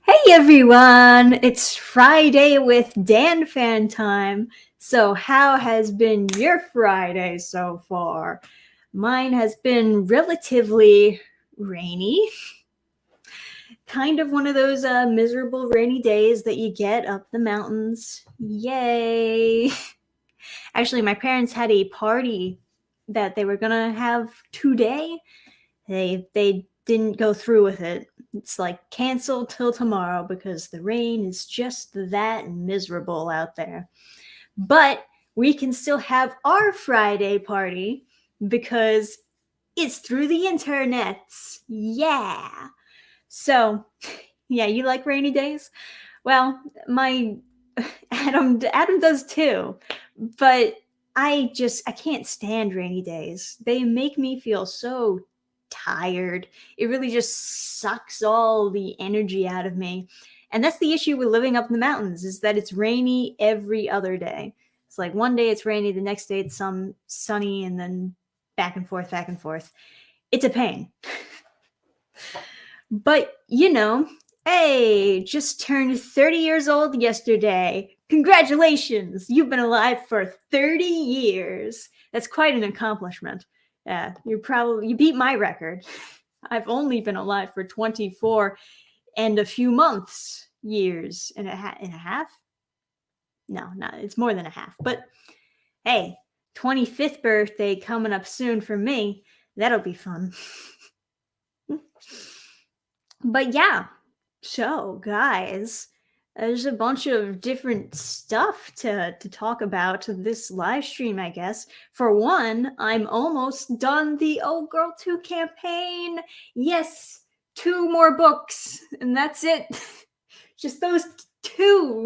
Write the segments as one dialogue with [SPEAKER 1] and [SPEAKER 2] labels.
[SPEAKER 1] Hey everyone, it's Friday with Dannphan time. So, how has been your Friday so far? Mine has been relatively rainy, kind of one of those miserable rainy days that you get up the mountains. Yay! Actually, my parents had a party that they were gonna have today. They didn't go through with it. It's like canceled till tomorrow because the rain is just that miserable out there. But we can still have our Friday party because it's through the internet. Yeah. So, yeah, you like rainy days? Well, my Adam does too. But I can't stand rainy days. They make me feel so tired. It really just sucks all the energy out of me. And that's the issue with living up in the mountains is that it's rainy every other day. It's like one day it's rainy, the next day it's some sunny, and then back and forth, back and forth. It's a pain. But, hey, just turned 30 years old yesterday. Congratulations! You've been alive for 30 years. That's quite an accomplishment. Yeah, you beat my record. I've only been alive for 24 and a few months, years and a half. No, it's more than a half. But hey, 25th birthday coming up soon for me. That'll be fun. But yeah, so guys, there's a bunch of different stuff to talk about this live stream, I guess. For one, I'm almost done the Oh Girl 2 campaign. Yes, 2 more books, and that's it. Just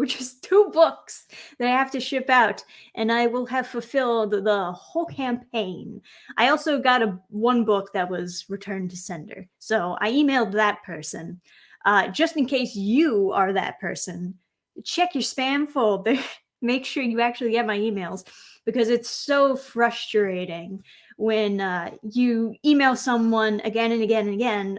[SPEAKER 1] just 2 books that I have to ship out, and I will have fulfilled the whole campaign. I also got 1 book that was returned to sender, so I emailed that person. Just in case you are that person, check your spam folder. Make sure you actually get my emails because it's so frustrating when you email someone again and again and again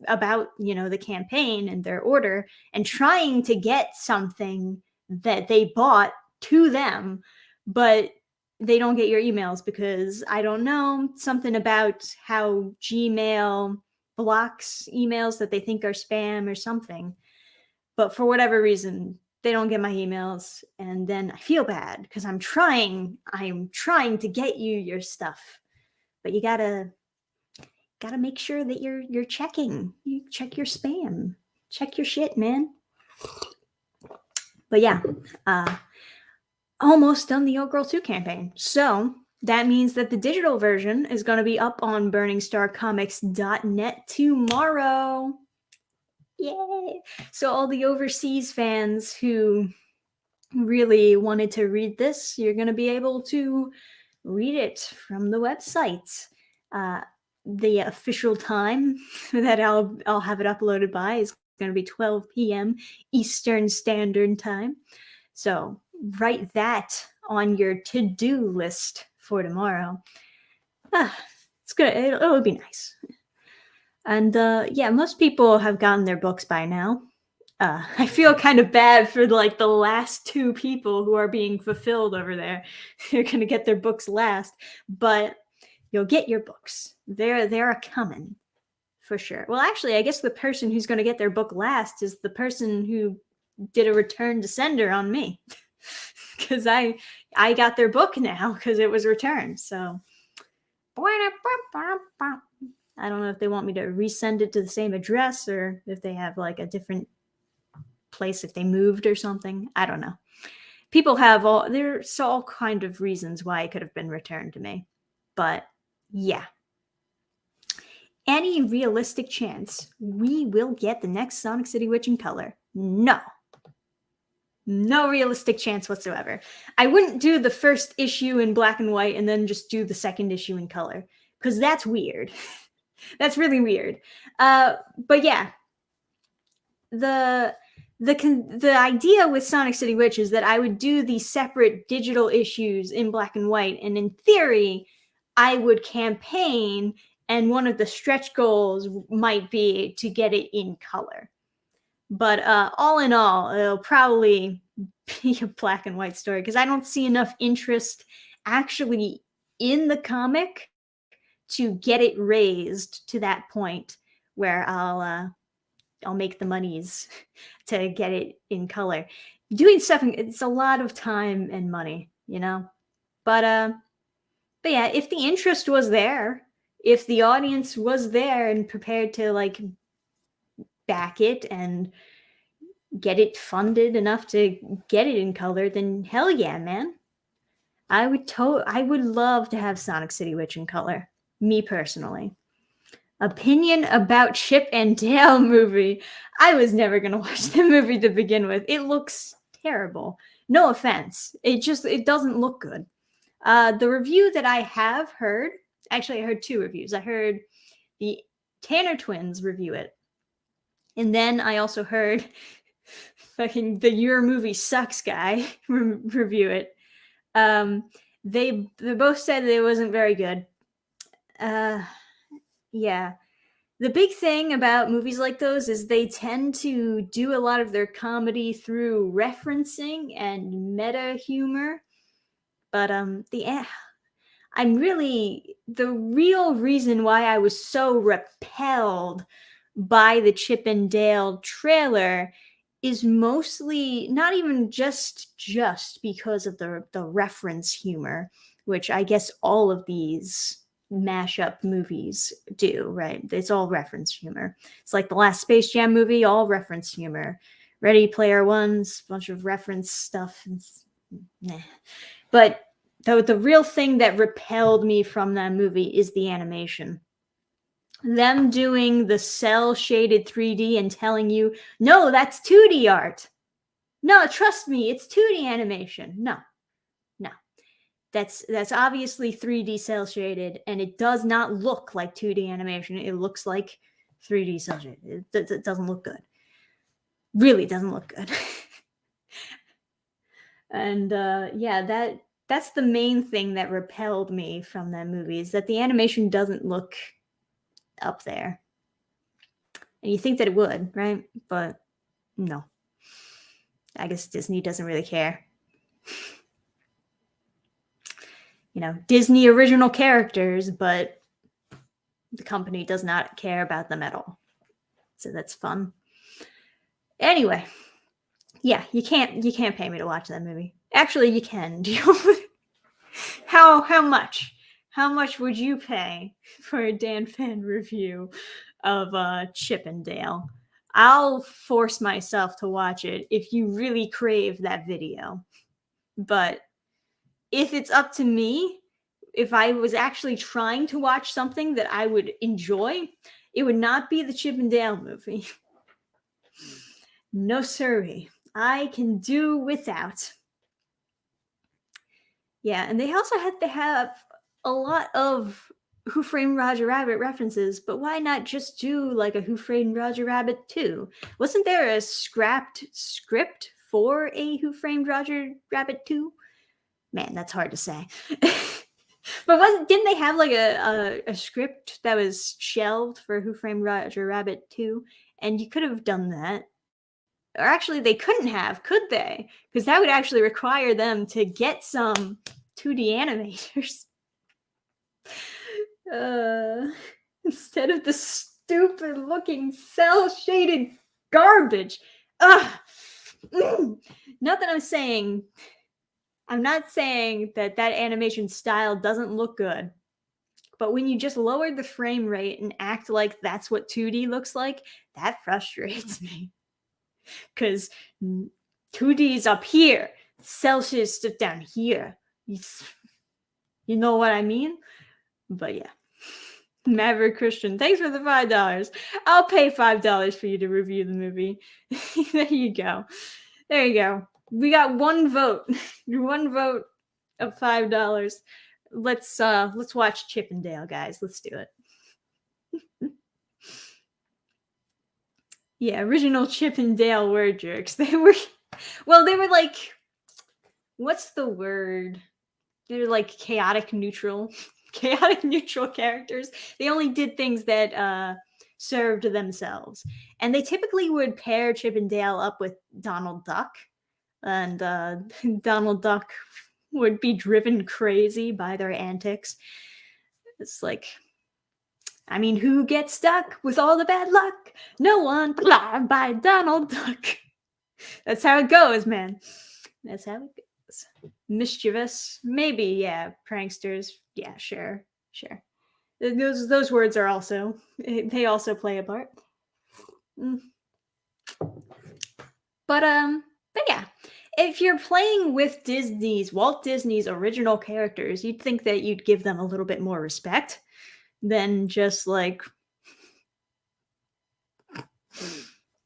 [SPEAKER 1] about the campaign and their order and trying to get something that they bought to them, but they don't get your emails because I don't know, something about how Gmail blocks emails that they think are spam or something. But for whatever reason, they don't get my emails, and then I feel bad because I'm trying to get you your stuff. But you gotta make sure that you're checking. You check your spam. Check your shit, man. But yeah, almost done the Oh Girl 2 campaign. So that means that the digital version is going to be up on burningstarcomics.net tomorrow. Yay! So all the overseas fans who really wanted to read this, you're going to be able to read it from the website. The official time that I'll have it uploaded by is going to be 12 p.m. Eastern Standard Time. So write that on your to-do list for tomorrow. It's good. It'll be nice. And yeah, most people have gotten their books by now. I feel kind of bad for like the last 2 people who are being fulfilled over there. They're gonna get their books last, but you'll get your books. They're coming for sure. Well, actually, I guess the person who's gonna get their book last is the person who did a return to sender on me, because I got their book now because it was returned. So I don't know if they want me to resend it to the same address or if they have like a different place if they moved or something. I don't know. People have there's all kind of reasons why it could have been returned to me. But yeah. Any realistic chance we will get the next Sonic City Witch in color? No. No realistic chance whatsoever. I wouldn't do the first issue in black and white and then just do the second issue in color because that's weird. That's really weird. But yeah, the idea with Sonic City Witch is that I would do the separate digital issues in black and white, and in theory, I would campaign, and one of the stretch goals might be to get it in color. But all in all, it'll probably be a black and white story because I don't see enough interest actually in the comic to get it raised to that point where I'll make the monies to get it in color. Doing stuff, it's a lot of time and money, you know. But yeah, if the interest was there, if the audience was there and prepared to like back it and get it funded enough to get it in color, then hell yeah, man. I would love to have Sonic City Witch in color. Me personally. Opinion about Chip and Dale movie. I was never gonna watch the movie to begin with. It looks terrible. No offense. It doesn't look good. The review that I have heard, actually I heard two reviews. I heard the Tanner twins review it. And then I also heard fucking the Your Movie Sucks guy review it. They both said that it wasn't very good. Yeah. The big thing about movies like those is they tend to do a lot of their comedy through referencing and meta humor. But the real reason why I was so repelled by the Chip and Dale trailer is mostly not even just because of the reference humor, which I guess all of these mashup movies do, right? It's all reference humor. It's like the last Space Jam movie, all reference humor. Ready Player One's bunch of reference stuff. Nah. But the real thing that repelled me from that movie is the animation. Them doing the cell shaded 3D and telling you, no, that's 2D art. No, trust me, it's 2D animation. No. That's obviously 3D cell shaded, and it does not look like 2D animation. It looks like 3D cell shaded. It doesn't look good. Really doesn't look good. And yeah, that's the main thing that repelled me from that movie is that the animation doesn't look up there. And you think that it would, right? But no. I guess Disney doesn't really care. You know, Disney original characters, but the company does not care about them at all. So that's fun. Anyway, yeah, you can't pay me to watch that movie. Actually, you can. How much? How much would you pay for a Dannphan review of Chip and Dale? I'll force myself to watch it if you really crave that video. But if it's up to me, if I was actually trying to watch something that I would enjoy, it would not be the Chip and Dale movie. No siree. I can do without. Yeah, and they also had to have a lot of Who Framed Roger Rabbit references, but why not just do like a Who Framed Roger Rabbit 2? Wasn't there a scrapped script for a Who Framed Roger Rabbit 2? Man, that's hard to say. But didn't they have like a script that was shelved for Who Framed Roger Rabbit 2? And you could have done that. Or actually, they couldn't have, could they? Because that would actually require them to get some 2D animators. Instead of the stupid looking cell shaded garbage. Ugh. Not that I'm not saying that animation style doesn't look good. But when you just lower the frame rate and act like that's what 2D looks like, that frustrates me. Because 2D is up here, Celsius stuff down here. You know what I mean? But yeah. Maverick Christian, thanks for the $5. I'll pay $5 for you to review the movie. There you go. There you go. We got one vote. One vote of $5. Let's watch Chip and Dale, guys. Let's do it. Yeah, original Chip and Dale were jerks. They were like, what's the word? They were like chaotic neutral characters. They only did things that served themselves. And they typically would pair Chip and Dale up with Donald Duck. And Donald Duck would be driven crazy by their antics. It's like, I mean, who gets stuck with all the bad luck? No one. Blah, by Donald Duck. That's how it goes, man. That's how it goes. Mischievous, maybe, yeah. Pranksters, yeah, sure. Those words are also, they also play a part. But yeah, if you're playing with Walt Disney's original characters, you'd think that you'd give them a little bit more respect than just like,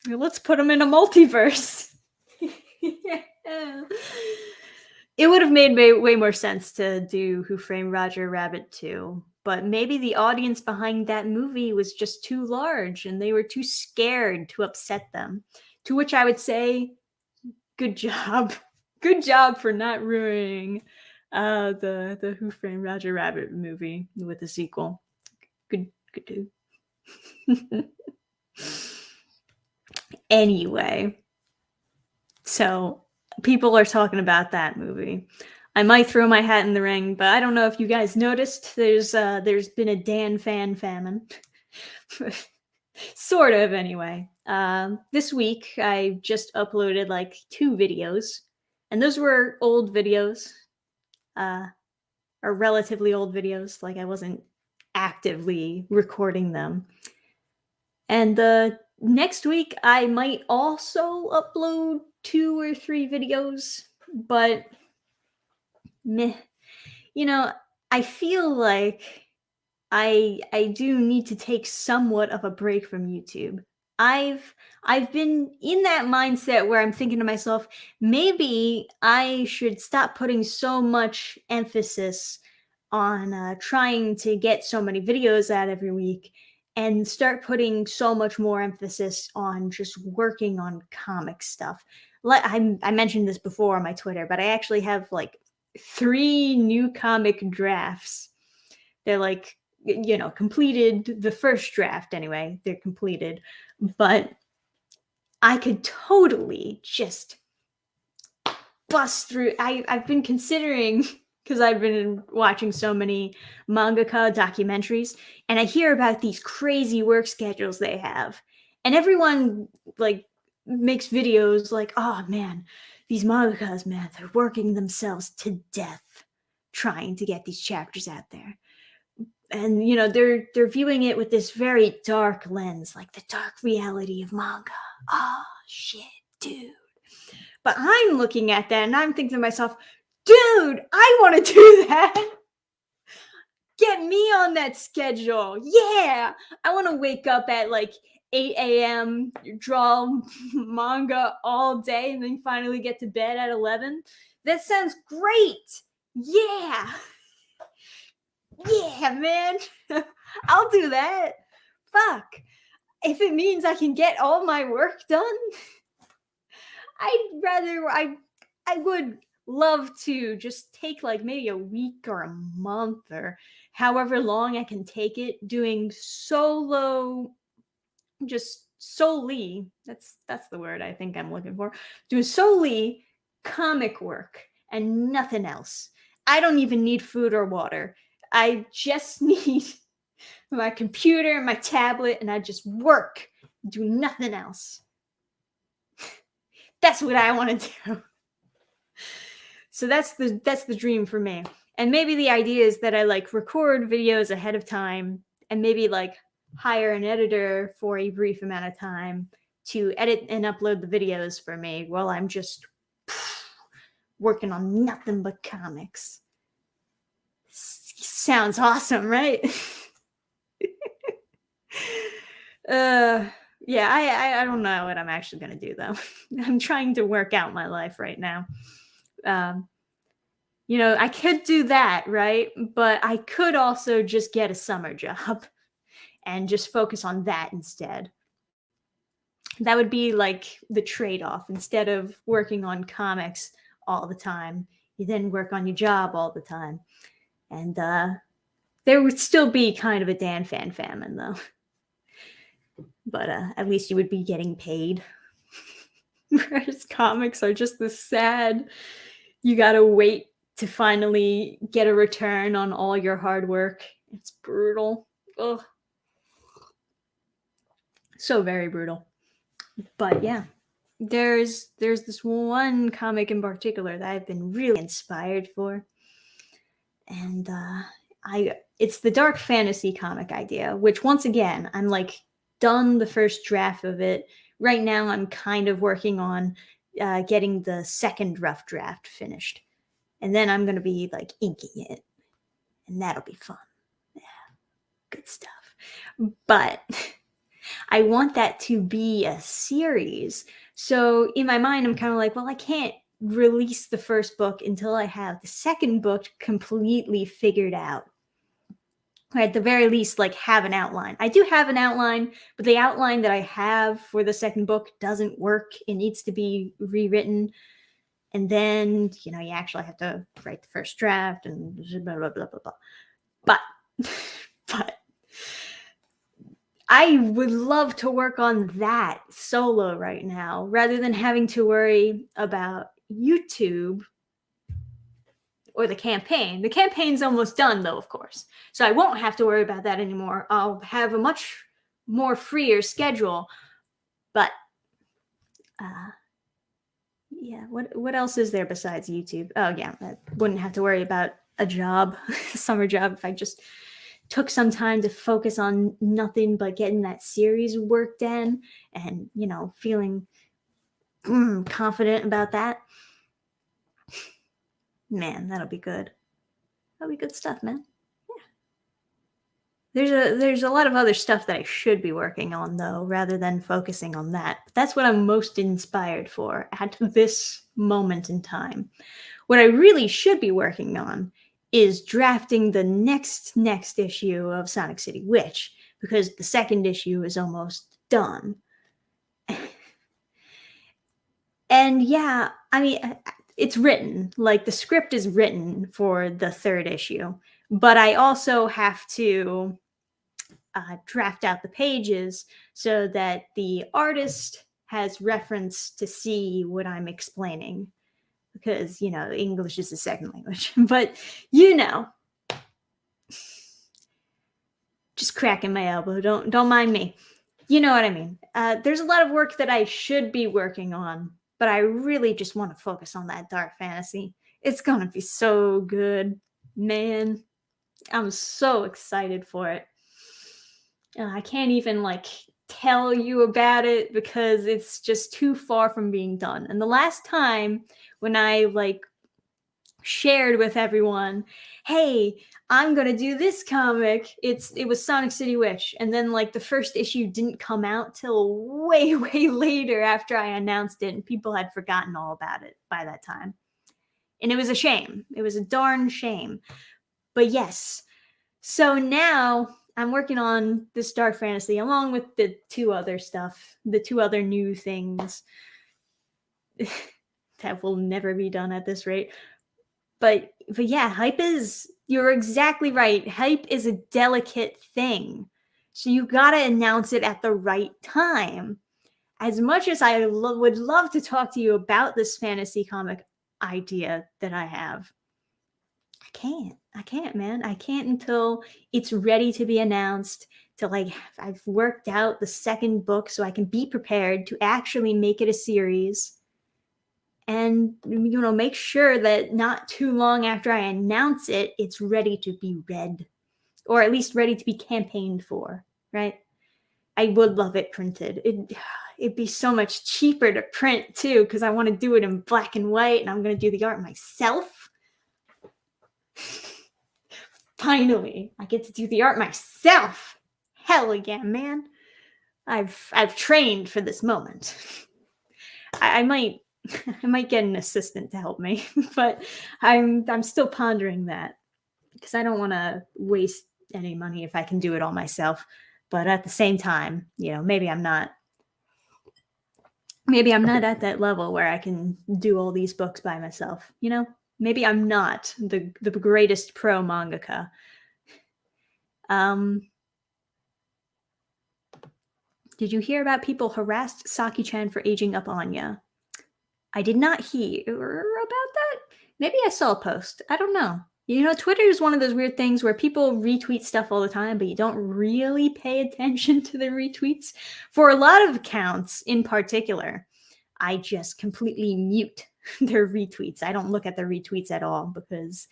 [SPEAKER 1] let's put them in a multiverse. Yeah. It would have made way more sense to do Who Framed Roger Rabbit 2, but maybe the audience behind that movie was just too large and they were too scared to upset them. To which I would say, good job. Good job for not ruining the Who Framed Roger Rabbit movie with the sequel. Good dude. Anyway, so people are talking about that movie. I might throw my hat in the ring, but I don't know if you guys noticed. There's been a Dannphan famine, sort of. Anyway, this week I just uploaded like 2 videos, and those were old videos, or relatively old videos. Like I wasn't actively recording them. And next week I might also upload 2 or 3 videos, but meh. You know, I feel like I do need to take somewhat of a break from YouTube. I've been in that mindset where I'm thinking to myself, maybe I should stop putting so much emphasis on trying to get so many videos out every week and start putting so much more emphasis on just working on comic stuff. I mentioned this before on my Twitter, but I actually have like 3 new comic drafts. They're like, completed the first draft anyway. They're completed, but I could totally just bust through. I've been considering, because I've been watching so many mangaka documentaries, and I hear about these crazy work schedules they have, and everyone like makes videos like, oh man, these mangakas, man, they're working themselves to death trying to get these chapters out there. And they're viewing it with this very dark lens, like the dark reality of manga. Oh shit, dude. But I'm looking at that and I'm thinking to myself, dude, I want to do that. Get me on that schedule. Yeah. I want to wake up at like 8 a.m., draw manga all day, and then finally get to bed at 11. That sounds great. Yeah. Yeah, man. I'll do that. Fuck. If it means I can get all my work done, I would love to just take like maybe a week or a month or however long I can take it doing solely, that's the word I think I'm looking for. Doing solely comic work and nothing else. I don't even need food or water. I just need my computer, my tablet, and I just work, do nothing else. That's what I want to do. So that's the dream for me. And maybe the idea is that I like record videos ahead of time and maybe like hire an editor for a brief amount of time to edit and upload the videos for me while I'm just working on nothing but comics. Sounds awesome, right? Yeah, I don't know what I'm actually gonna do though. I'm trying to work out my life right now. I could do that, right? But I could also just get a summer job and just focus on that instead. That would be like the trade-off. Instead of working on comics all the time, you then work on your job all the time. And there would still be kind of a Dannphan famine though. but at least you would be getting paid. Whereas comics are just this sad, you gotta wait to finally get a return on all your hard work. It's brutal. Ugh. So very brutal. But yeah, there's this one comic in particular that I've been really inspired for. And I it's the dark fantasy comic idea, which once again, I'm like done the first draft of it. Right now I'm kind of working on getting the second rough draft finished. And then I'm going to be like inking it, and that'll be fun. Yeah, good stuff. But I want that to be a series. So in my mind, I'm kind of like, well, I can't release the first book until I have the second book completely figured out. Or at the very least, like have an outline. I do have an outline, but the outline that I have for the second book doesn't work. It needs to be rewritten. And then, you actually have to write the first draft and blah, blah, blah, blah, blah. But, but I would love to work on that solo right now rather than having to worry about YouTube or the campaign. The campaign's almost done, though, of course. So I won't have to worry about that anymore. I'll have a much more freer schedule. But, yeah, what else is there besides YouTube? Oh, yeah, I wouldn't have to worry about a job, a summer job, if I just took some time to focus on nothing but getting that series work done and, feeling confident about that. Man, that'll be good. That'll be good stuff, man. Yeah. There's a lot of other stuff that I should be working on, though, rather than focusing on that. But that's what I'm most inspired for at this moment in time. What I really should be working on is drafting the next issue of Sonic City Witch, because the second issue is almost done. And yeah, I mean, it's written, like the script is written for the third issue, but I also have to draft out the pages so that the artist has reference to see what I'm explaining, because English is a second language. But just cracking my elbow, don't mind me. You know what I mean. There's a lot of work that I should be working on, but I really just want to focus on that dark fantasy. It's gonna be so good, man. I'm so excited for it. I can't even tell you about it because it's just too far from being done. And the last time when I shared with everyone, hey, I'm gonna do this comic, it was Sonic City Witch, and then the first issue didn't come out till way later after I announced it, and people had forgotten all about it by that time. And it was a shame. It was a darn shame. But yes, so now I'm working on this dark fantasy along with the two other new things that will never be done at this rate. But yeah, you're exactly right. Hype is a delicate thing. So you got to announce it at the right time. As much as I would love to talk to you about this fantasy comic idea that I have, I can't, man. I can't until it's ready to be announced, till I've worked out the second book so I can be prepared to actually make it a series. And make sure that not too long after I announce it, it's ready to be read, or at least ready to be campaigned for, right? I would love it printed. It'd be so much cheaper to print too, because I want to do it in black and white, and I'm going to do the art myself. Finally, I get to do the art myself. Hell yeah, man. I've trained for this moment. I might get an assistant to help me, but I'm still pondering that, because I don't want to waste any money if I can do it all myself. But at the same time, maybe I'm not at that level where I can do all these books by myself. Maybe I'm not the greatest pro mangaka. Did you hear about people harassed Saki-chan for aging up Anya? I did not hear about that. Maybe I saw a post. I don't know. You know, Twitter is one of those weird things where people retweet stuff all the time, but you don't really pay attention to the retweets. For a lot of accounts in particular, I just completely mute their retweets. I don't look at their retweets at all because,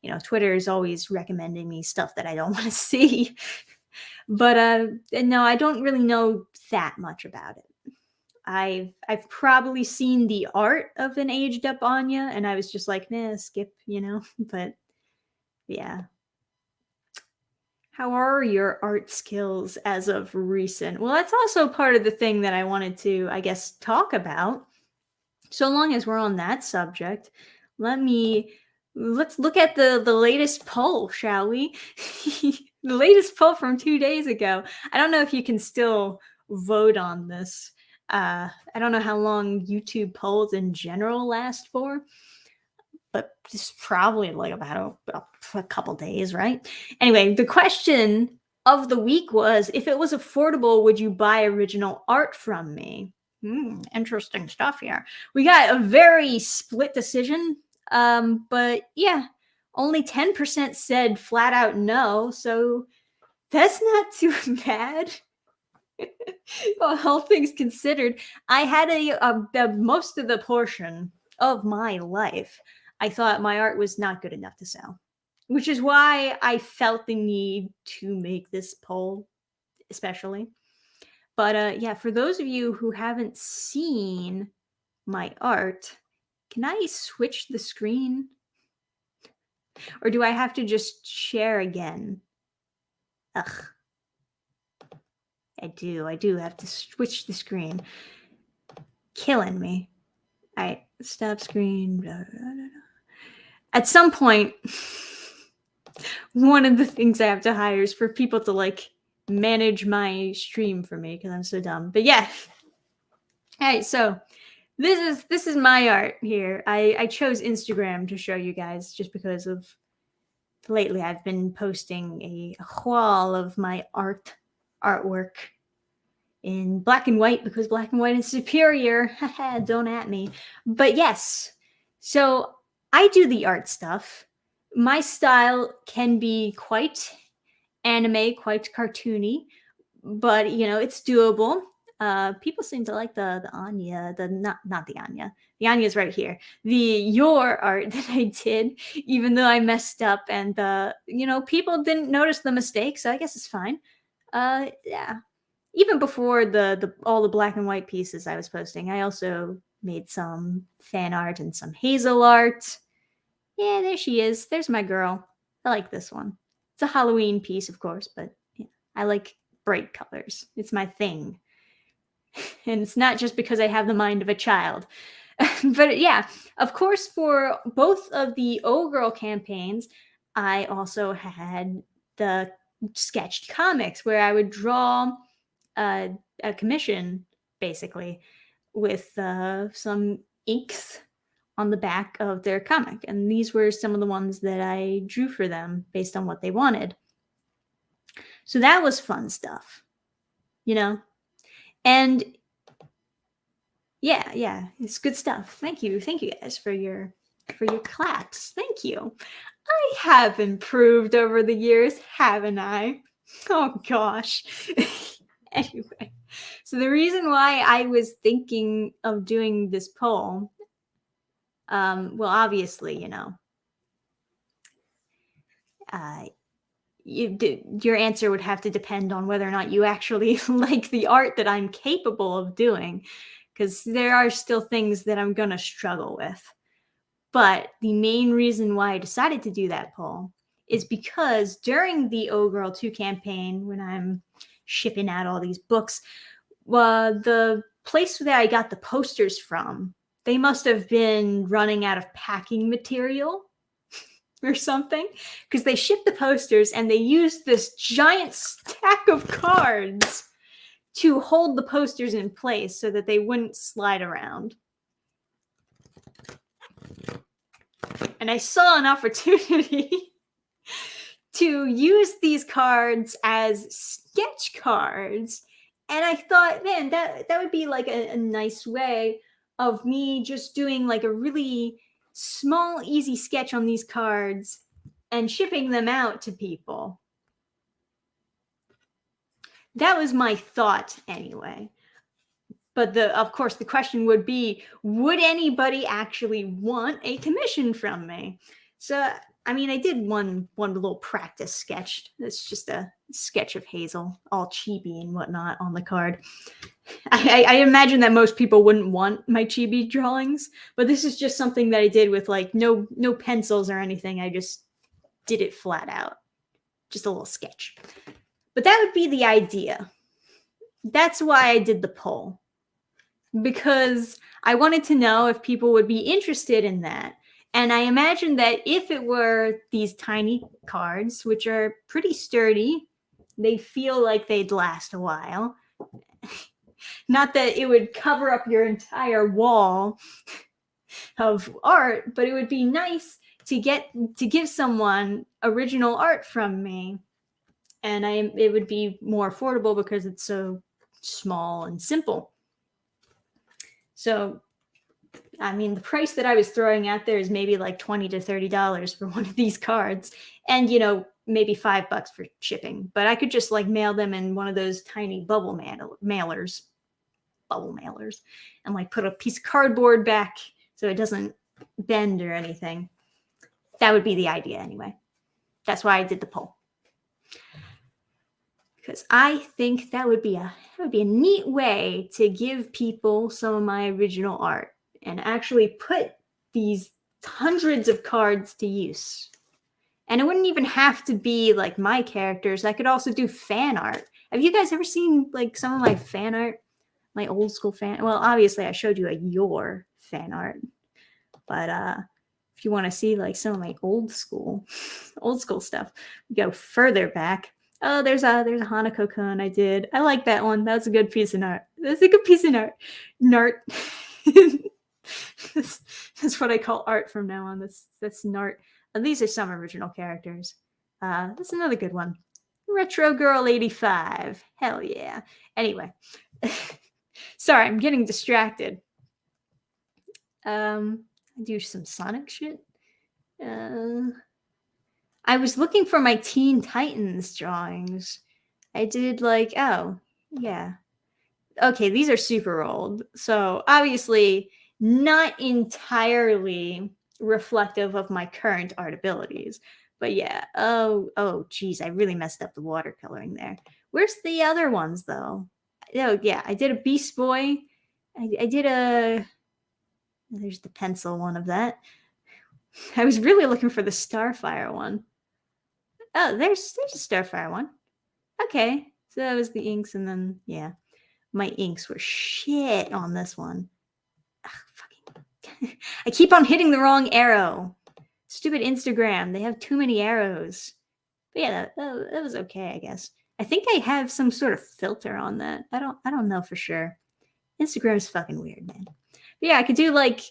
[SPEAKER 1] you know, Twitter is always recommending me stuff that I don't want to see. But no, I don't really know that much about it. I've probably seen the art of an aged up Anya, and I was just like, nah, skip, you know. But yeah. How are your art skills as of recent? Well, that's also part of the thing that I wanted to, I guess, talk about. So long as we're on that subject, let's look at the latest poll, shall we? The latest poll from 2 days ago. I don't know if you can still vote on this. I don't know how long YouTube polls in general last for, but it's probably like about a couple days, right? Anyway, the question of the week was, if it was affordable, would you buy original art from me? Interesting stuff here. We got a very split decision, but yeah, only 10% said flat out no, so that's not too bad. Well, all things considered, I had most of the portion of my life, I thought my art was not good enough to sell, which is why I felt the need to make this poll, especially. But yeah, for those of you who haven't seen my art, can I switch the screen? Or do I have to just share again? Ugh. I do have to switch the screen. Killing me. All right, stop screen. Blah, blah, blah, blah. At some point, one of the things I have to hire is for people to like manage my stream for me because I'm so dumb. But yeah. All right, so this is my art here. I chose Instagram to show you guys just because of lately I've been posting a wall of my artwork in black and white because black and white is superior. Don't at me. But yes, so I do the art stuff. My style can be quite anime, quite cartoony, but you know, it's doable. People seem to like the Anya, the not the Anya. The Anya's right here. The your art that I did, even though I messed up, and you know, people didn't notice the mistake, so I guess it's fine. Yeah. Even before the all the black and white pieces I was posting, I also made some fan art and some Hazel art. Yeah, there she is. There's my girl. I like this one. It's a Halloween piece, of course, but yeah, I like bright colors. It's my thing. And it's not just because I have the mind of a child. But yeah, of course, for both of the O Girl campaigns, I also had the sketched comics where I would draw a commission, basically, with some inks on the back of their comic. And these were some of the ones that I drew for them based on what they wanted. So that was fun stuff, you know? And yeah, it's good stuff. Thank you guys for your claps. Thank you. I have improved over the years, haven't I? Oh gosh. Anyway, so the reason why I was thinking of doing this poll, well, obviously, you know, your answer would have to depend on whether or not you actually like the art that I'm capable of doing, because there are still things that I'm gonna struggle with. But the main reason why I decided to do that poll is because during the O Girl 2 campaign, when I'm shipping out all these books, the place that I got the posters from, they must have been running out of packing material or something, because they shipped the posters and they used this giant stack of cards to hold the posters in place so that they wouldn't slide around. And I saw an opportunity to use these cards as sketch cards And I thought, man, that would be like a nice way of me just doing like a really small, easy sketch on these cards and shipping them out to people. That was my thought anyway. But of course, the question would be, would anybody actually want a commission from me? So, I mean, I did one little practice sketch. It's just a sketch of Hazel, all chibi and whatnot on the card. I imagine that most people wouldn't want my chibi drawings, but this is just something that I did with like no pencils or anything. I just did it flat out, just a little sketch. But that would be the idea. That's why I did the poll, because I wanted to know if people would be interested in that. And I imagine that if it were these tiny cards, which are pretty sturdy, they feel like they'd last a while. Not that it would cover up your entire wall of art, but it would be nice to give someone original art from me. And it would be more affordable because it's so small and simple. So, I mean, the price that I was throwing out there is maybe like $20 to $30 for one of these cards, and maybe $5 for shipping. But I could just like mail them in one of those tiny bubble mailers, and like put a piece of cardboard back so it doesn't bend or anything. That would be the idea anyway. That's why I did the poll, because I think that would be a neat way to give people some of my original art and actually put these hundreds of cards to use. And it wouldn't even have to be like my characters. I could also do fan art. Have you guys ever seen like some of my fan art? My old school fan. Well, obviously I showed you your fan art, but if you want to see like some of my old school stuff, go further back. Oh, there's a Hanako-kun I did. I like that one. That's a good piece of art. That's a good piece of art. Nart. That's what I call art from now on. That's Nart. And these are some original characters. That's another good one. Retro Girl 85. Hell yeah. Anyway. Sorry, I'm getting distracted. I do some Sonic shit. I was looking for my Teen Titans drawings. I did like, oh, yeah. Okay, these are super old. So obviously not entirely reflective of my current art abilities. But yeah, oh, geez, I really messed up the watercoloring there. Where's the other ones though? Oh yeah, I did a Beast Boy. I did a, there's the pencil one of that. I was really looking for the Starfire one. Oh, there's a Starfire one. Okay, so that was the inks, and then yeah, my inks were shit on this one. Ugh, fucking, I keep on hitting the wrong arrow. Stupid Instagram, they have too many arrows. But yeah, that was okay, I guess. I think I have some sort of filter on that. I don't know for sure. Instagram's fucking weird, man. But yeah, I could do like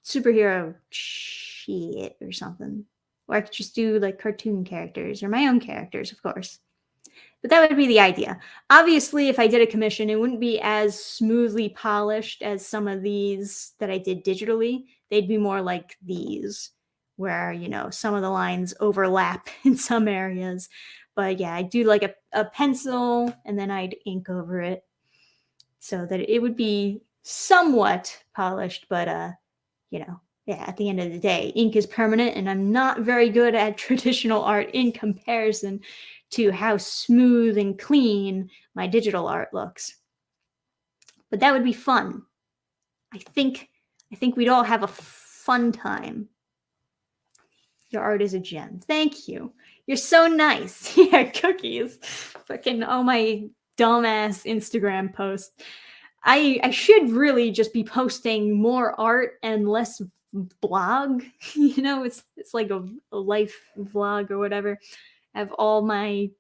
[SPEAKER 1] superhero shit or something. Or I could just do like cartoon characters or my own characters, of course. But that would be the idea. Obviously, if I did a commission, it wouldn't be as smoothly polished as some of these that I did digitally. They'd be more like these, where, some of the lines overlap in some areas. But yeah, I'd do like a pencil, and then I'd ink over it so that it would be somewhat polished. But, yeah, at the end of the day, ink is permanent, and I'm not very good at traditional art in comparison to how smooth and clean my digital art looks. But that would be fun. I think we'd all have a fun time. Your art is a gem. Thank you. You're so nice. Yeah, cookies. Fucking all my dumbass Instagram posts. I should really just be posting more art and less blog. It's like a life vlog or whatever. I have all my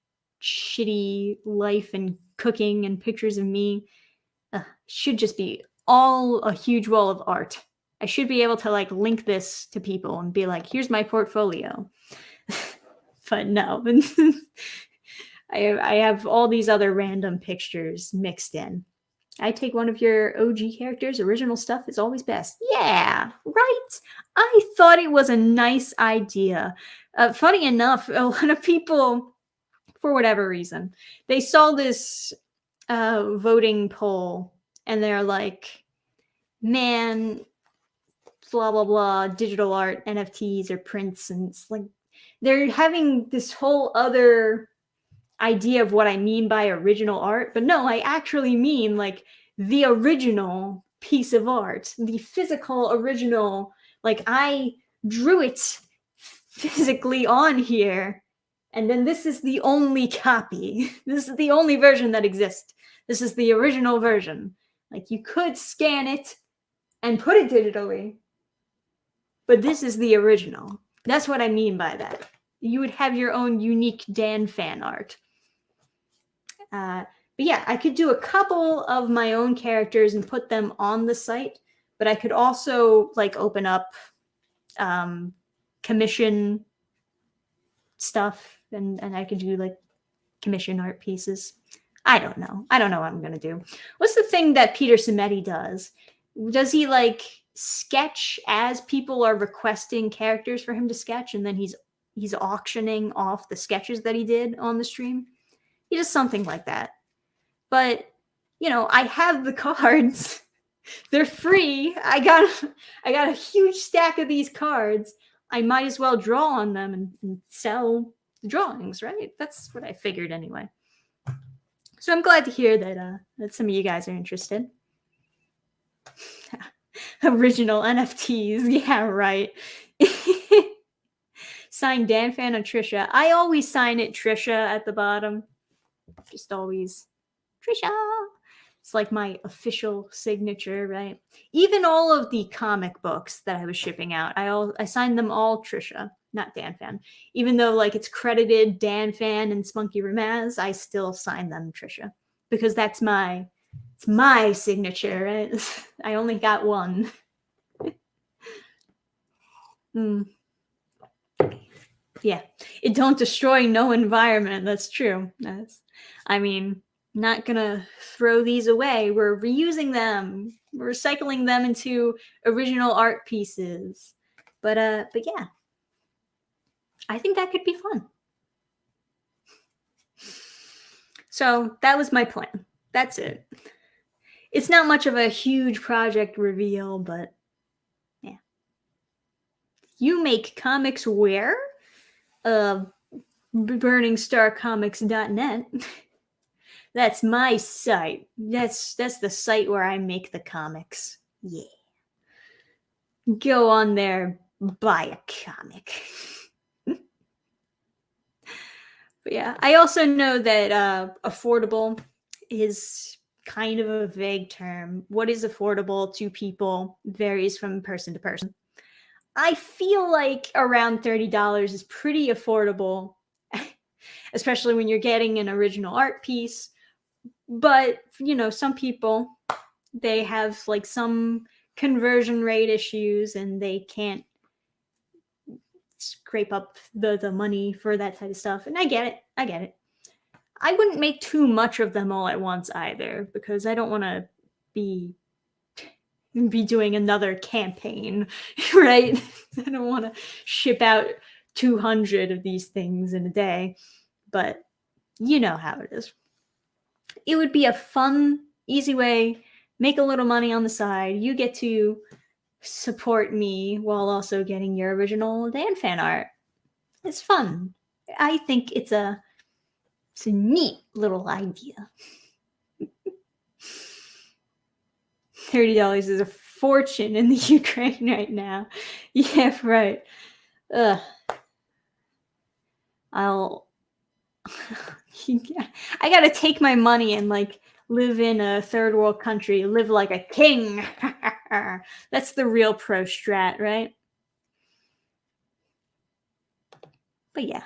[SPEAKER 1] shitty life and cooking and pictures of me. Should just be all a huge wall of art. I should be able to like link this to people and be like, here's my portfolio. But no. I have all these other random pictures mixed in. I take one of your OG characters. Original stuff is always best. Yeah, right. I thought it was a nice idea. Funny enough, a lot of people, for whatever reason, they saw this voting poll and they're like, man, blah blah blah, digital art, NFTs or prints, and it's like they're having this whole other idea of what I mean by original art. But no, I actually mean like the original piece of art, the physical original. Like I drew it physically on here, and then this is the only copy. This is the only version that exists. This is the original version. Like you could scan it and put it digitally, but this is the original. That's what I mean by that. You would have your own unique Dannphan art. But yeah, I could do a couple of my own characters and put them on the site, but I could also like open up commission stuff and I could do like commission art pieces. I don't know. I don't know what I'm gonna do. What's the thing that Peter Simeti does? Does he like sketch as people are requesting characters for him to sketch, and then he's auctioning off the sketches that he did on the stream? He does something like that. But you know, I have the cards. They're free. I got a huge stack of these cards. I might as well draw on them and sell the drawings, right? That's what I figured anyway. So I'm glad to hear that some of you guys are interested. Original NFTs, yeah, right. Sign Dannphan and Trisha. I always sign it Trisha at the bottom. Just always Trisha. It's like my official signature, right? Even all of the comic books that I was shipping out, I signed them all Trisha, not Dannphan. Even though like it's credited Dannphan and Spunky Ramaz, I still sign them Trisha because it's my signature, right? I only got one. Yeah, it don't destroy no environment. That's true. I mean, not gonna throw these away. We're reusing them. We're recycling them into original art pieces. But yeah, I think that could be fun. So that was my plan. That's it. It's not much of a huge project reveal, but yeah. You make comics where? burningstarcomics.net. That's my site. That's the site where I make the comics. Yeah. Go on there, buy a comic. But yeah, I also know that affordable is kind of a vague term. What is affordable to people varies from person to person. I feel like around $30 is pretty affordable, especially when you're getting an original art piece. But, you know, some people, they have like some conversion rate issues and they can't scrape up the money for that type of stuff. And I get it. I wouldn't make too much of them all at once either because I don't want to be doing another campaign, right? I don't want to ship out 200 of these things in a day, but you know how it is. It would be a fun, easy way, make a little money on the side. You get to support me while also getting your original Dannphan art. It's fun. I think it's a neat little idea. $30 is a fortune in the Ukraine right now. Yeah, right. Ugh. I gotta take my money and like live in a third world country, live like a king. That's the real pro strat, right? But yeah.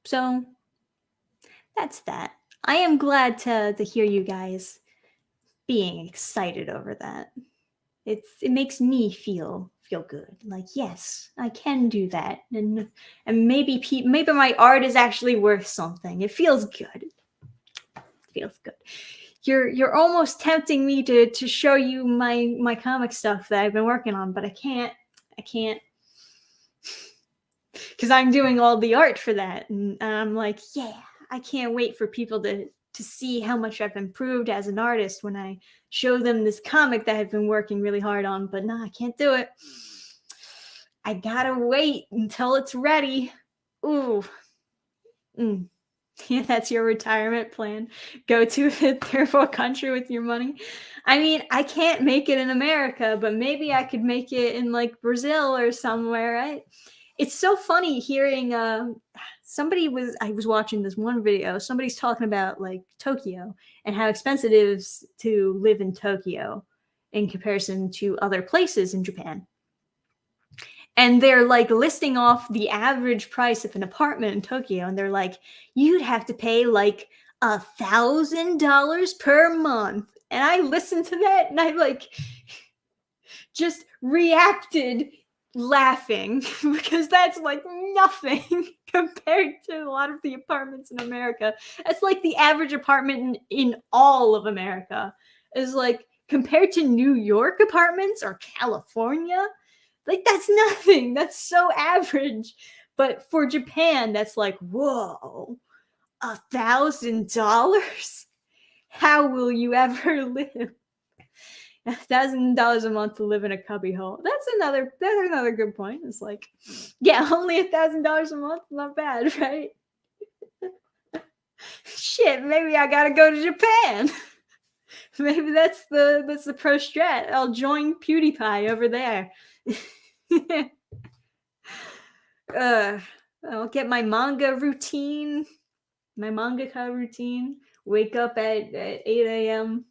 [SPEAKER 1] So that's that. I am glad to hear you guys being excited over that. it makes me feel good. Like, yes, I can do that, and maybe my art is actually worth something. It feels good. It feels good. You're almost tempting me to show you my comic stuff that I've been working on, but I can't because I'm doing all the art for that, and I'm like, yeah, I can't wait for people to see how much I've improved as an artist when I show them this comic that I've been working really hard on. But no, I can't do it. I gotta wait until it's ready. Ooh. Mm. Yeah, that's your retirement plan. Go to a third world country with your money. I mean, I can't make it in America, but maybe I could make it in like Brazil or somewhere, right? It's so funny hearing I was watching this one video, somebody's talking about like Tokyo and how expensive it is to live in Tokyo in comparison to other places in Japan. And they're like listing off the average price of an apartment in Tokyo, and they're like, you'd have to pay like $1,000 per month. And I listened to that and I like just reacted laughing because that's like nothing compared to a lot of the apartments in America. It's like the average apartment in all of America is like compared to New York apartments or California. Like, that's nothing. That's so average. But for Japan, that's like, whoa, $1,000? How will you ever live? $1,000 a month to live in a cubbyhole. That's another good point. It's like, yeah, only $1,000 a month, not bad, right? Shit, maybe I gotta go to Japan. Maybe that's the pro strat. I'll join PewDiePie over there. I'll get my manga routine, my mangaka routine. Wake up at 8 a.m.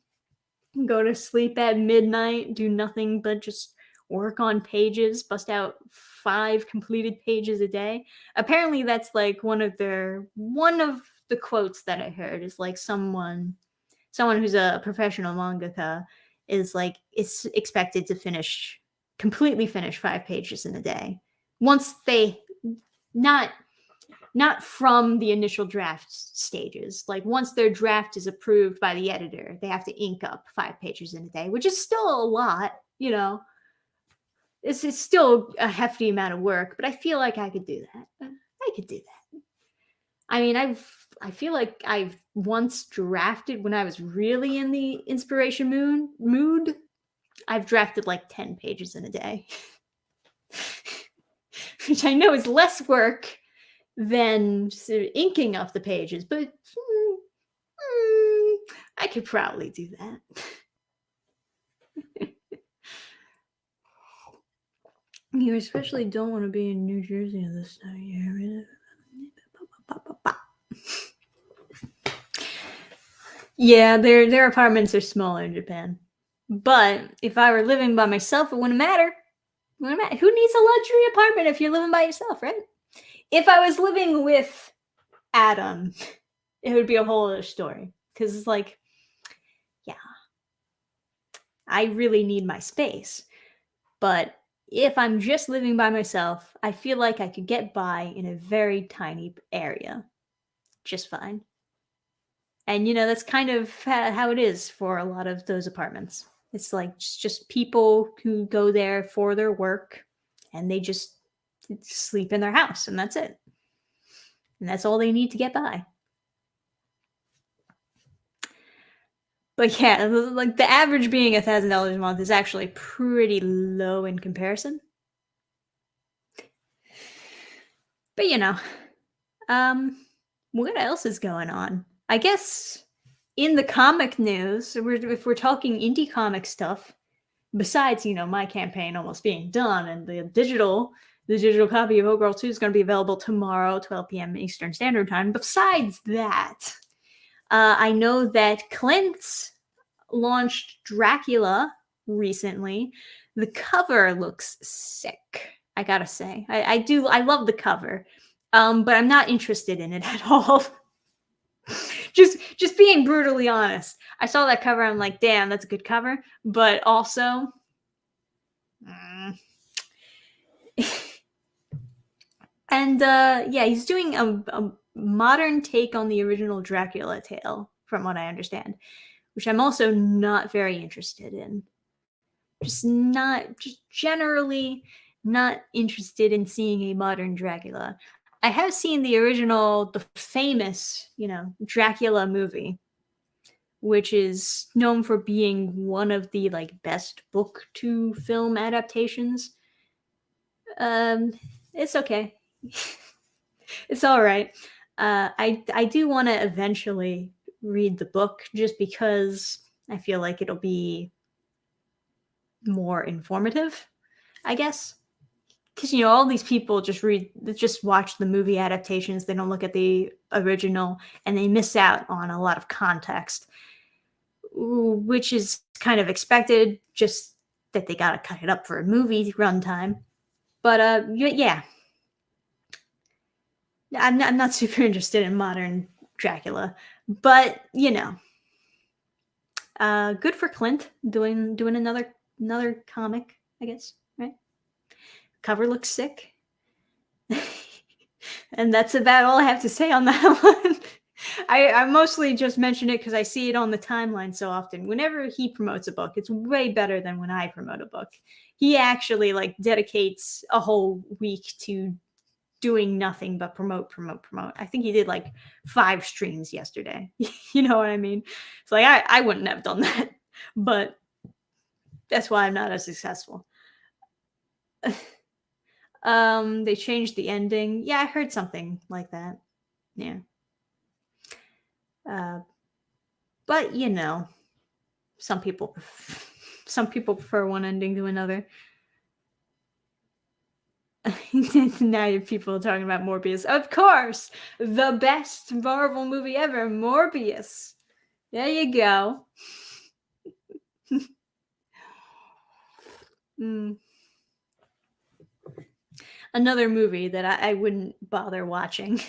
[SPEAKER 1] Go to sleep at midnight, do nothing but just work on pages, bust out 5 completed pages a day. Apparently that's like one of the quotes that I heard is like someone who's a professional mangaka is like it's expected to completely finish 5 pages in a day. Once they not from the initial draft stages. Like once their draft is approved by the editor, they have to ink up 5 pages in a day, which is still a lot, you know. It's still a hefty amount of work, but I feel like I could do that. I could do that. I mean, I feel like I've once drafted when I was really in the inspiration mood. I've drafted like 10 pages in a day, which I know is less work than sort of inking up the pages, but I could probably do that. You especially don't want to be in New Jersey this time of year. Yeah, their apartments are smaller in Japan. But if I were living by myself, it wouldn't matter. Who needs a luxury apartment if you're living by yourself, right? If I was living with Adam, it would be a whole other story. Because it's like, yeah, I really need my space. But if I'm just living by myself, I feel like I could get by in a very tiny area just fine. And, that's kind of how it is for a lot of those apartments. It's like just people who go there for their work and they just sleep in their house and that's it. And that's all they need to get by. But yeah, like the average being $1,000 a month is actually pretty low in comparison. But what else is going on? I guess in the comic news, if we're talking indie comic stuff, besides my campaign almost being done and the digital copy of Oh Girl 2 is going to be available tomorrow, 12 p.m. Eastern Standard Time. Besides that, I know that Clint launched Dracula recently. The cover looks sick, I gotta say. I love the cover, but I'm not interested in it at all. just being brutally honest. I saw that cover, I'm like, damn, that's a good cover. But also, Mm. And yeah, he's doing a modern take on the original Dracula tale, from what I understand, which I'm also not very interested in. Just generally not interested in seeing a modern Dracula. I have seen the original, the famous, Dracula movie, which is known for being one of the like best book to film adaptations. Um, it's okay. It's all right. I do want to eventually read the book just because I feel like it'll be more informative, I guess. Because all these people just watch the movie adaptations. They don't look at the original, and they miss out on a lot of context, which is kind of expected. Just that they gotta cut it up for a movie runtime. But yeah, I'm not super interested in modern Dracula, but good for Clint doing another comic, I guess. Right? Cover looks sick. And that's about all I have to say on that one. I mostly just mention it because I see it on the timeline so often. Whenever he promotes a book, it's way better than when I promote a book. He actually like dedicates a whole week to doing nothing but promote, promote, promote. I think he did like 5 streams yesterday. You know what I mean? It's like I wouldn't have done that, but that's why I'm not as successful. They changed the ending. Yeah, I heard something like that. Yeah. Uh, but some people some people prefer one ending to another. Now people are talking about Morbius. Of course, the best Marvel movie ever, Morbius. There you go. Mm. Another movie that I wouldn't bother watching.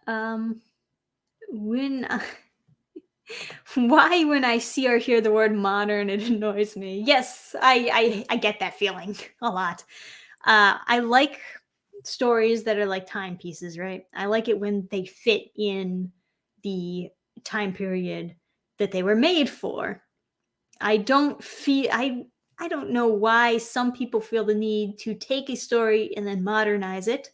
[SPEAKER 1] um, when Why, when I see or hear the word modern, it annoys me. Yes, I get that feeling a lot. I like stories that are like timepieces, right? I like it when they fit in the time period that they were made for. I don't know why some people feel the need to take a story and then modernize it.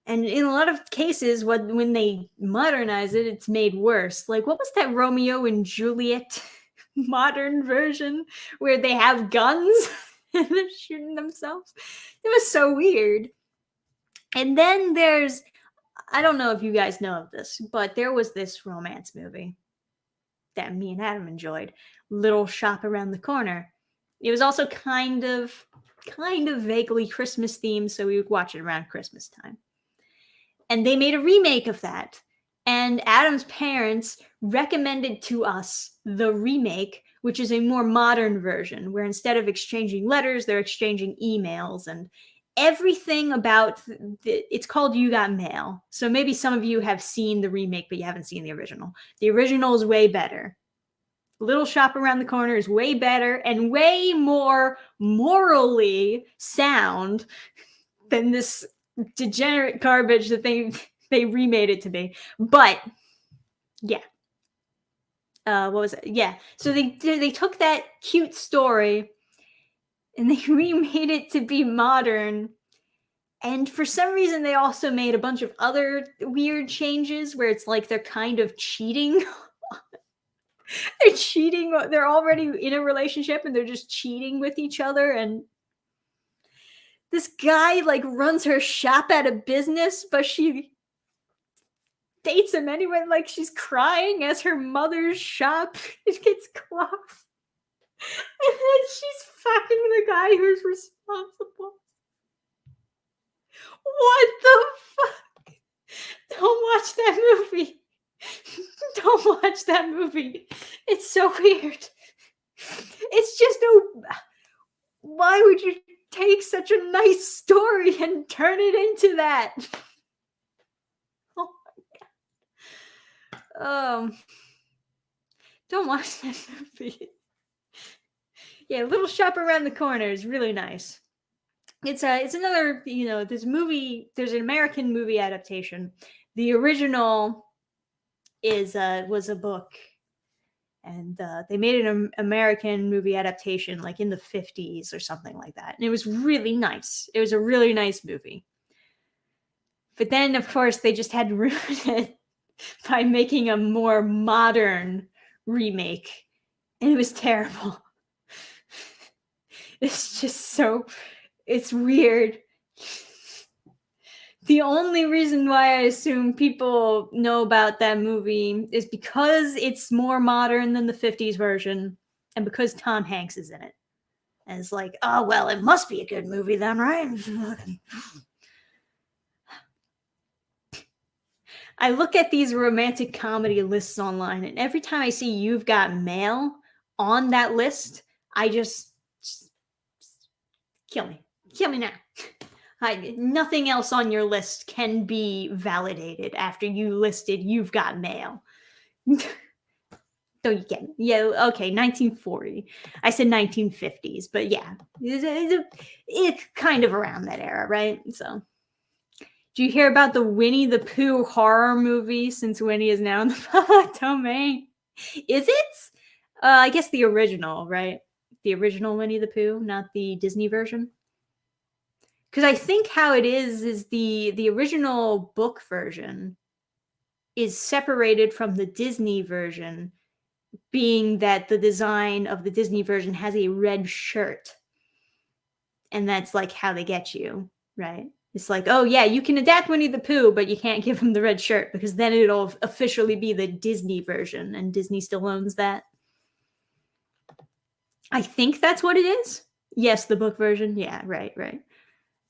[SPEAKER 1] And in a lot of cases, when they modernize it, it's made worse. Like, what was that Romeo and Juliet modern version where they have guns and they're shooting themselves? It was so weird. And then I don't know if you guys know of this, but there was this romance movie that me and Adam enjoyed, Little Shop Around the Corner. It was also kind of vaguely Christmas themed, so we would watch it around Christmas time. And they made a remake of that. And Adam's parents recommended to us the remake, which is a more modern version, where instead of exchanging letters, they're exchanging emails and everything about it's called You Got Mail. So maybe some of you have seen the remake, but you haven't seen the original. The original is way better. Little Shop Around the Corner is way better and way more morally sound than this degenerate garbage that they remade it to be. But yeah, what was it? Yeah, so they took that cute story and they remade it to be modern. And for some reason, they also made a bunch of other weird changes where it's like they're kind of cheating. They're cheating. They're already in a relationship and they're just cheating with each other. And this guy like runs her shop out of business, but she dates him anyway. Like she's crying as her mother's shop it gets closed. And then she's fucking the guy who's responsible. What the fuck? Don't watch that movie. Don't watch that movie. It's so weird. It's just why would you take such a nice story and turn it into that? Oh my god. Um, don't watch that movie. Yeah, Little Shop Around the Corner is really nice. It's another, this movie, there's an American movie adaptation. The original is was a book, and they made an American movie adaptation like in the 50s or something like that. And it was really nice. It was a really nice movie. But then, of course, they just had to ruin it by making a more modern remake. And it was terrible. It's just so, it's weird. The only reason why I assume people know about that movie is because it's more modern than the 50s version and because Tom Hanks is in it. And it's like, oh, well, it must be a good movie then, right? I look at these romantic comedy lists online, and every time I see You've Got Mail on that list, I just kill me. Kill me now. Nothing else on your list can be validated after you listed You've Got Mail. Don't you get me? Yeah, okay, 1940. I said 1950s, but yeah, it's kind of around that era, right? So, do you hear about the Winnie the Pooh horror movie since Winnie is now in the public domain? Is it? I guess the original, right? The original Winnie the Pooh, not the Disney version. Because I think how it is the original book version is separated from the Disney version, being that the design of the Disney version has a red shirt. And that's like how they get you, right? It's like, oh yeah, you can adapt Winnie the Pooh, but you can't give him the red shirt because then it'll officially be the Disney version, and Disney still owns that. I think that's what it is. Yes, the book version. Yeah, right.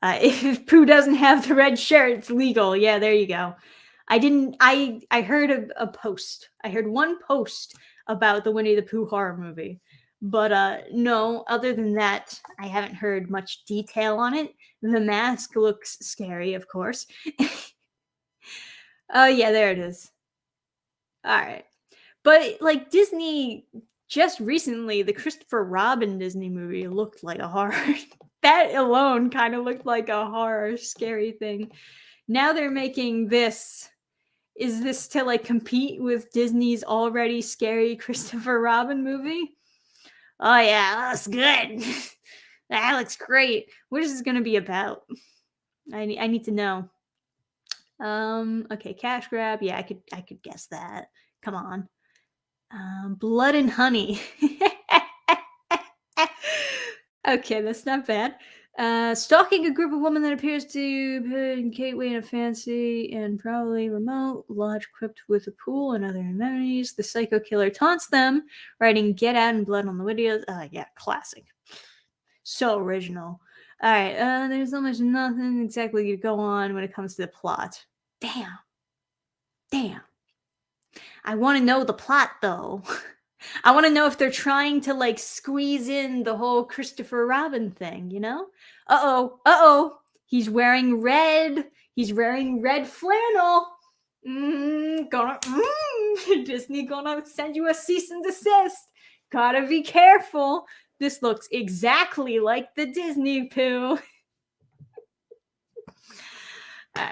[SPEAKER 1] If Pooh doesn't have the red shirt, it's legal. Yeah, there you go. I heard a post. I heard one post about the Winnie the Pooh horror movie. But no, other than that, I haven't heard much detail on it. The mask looks scary, of course. Oh yeah, there it is. All right. But like Disney just recently, the Christopher Robin Disney movie looked like a horror. That alone kind of looked like a horror, scary thing. Now they're making this. Is this to like compete with Disney's already scary Christopher Robin movie? Oh yeah, that's good. That looks great. What is this going to be about? I need to know. Okay, cash grab. Yeah, I could guess that. Come on. Blood and honey. Okay, that's not bad. Stalking a group of women that appears to put gateway in a fancy and probably remote lodge equipped with a pool and other amenities. The psycho killer taunts them, writing "Get out" and blood on the videos. Yeah, classic. So original. All right, there's almost nothing exactly to go on when it comes to the plot. Damn. I want to know the plot though. I want to know if they're trying to like squeeze in the whole Christopher Robin thing, you know? Uh-oh. He's wearing red. He's wearing red flannel. Disney gonna send you a cease and desist. Gotta be careful. This looks exactly like the Disney Pooh. All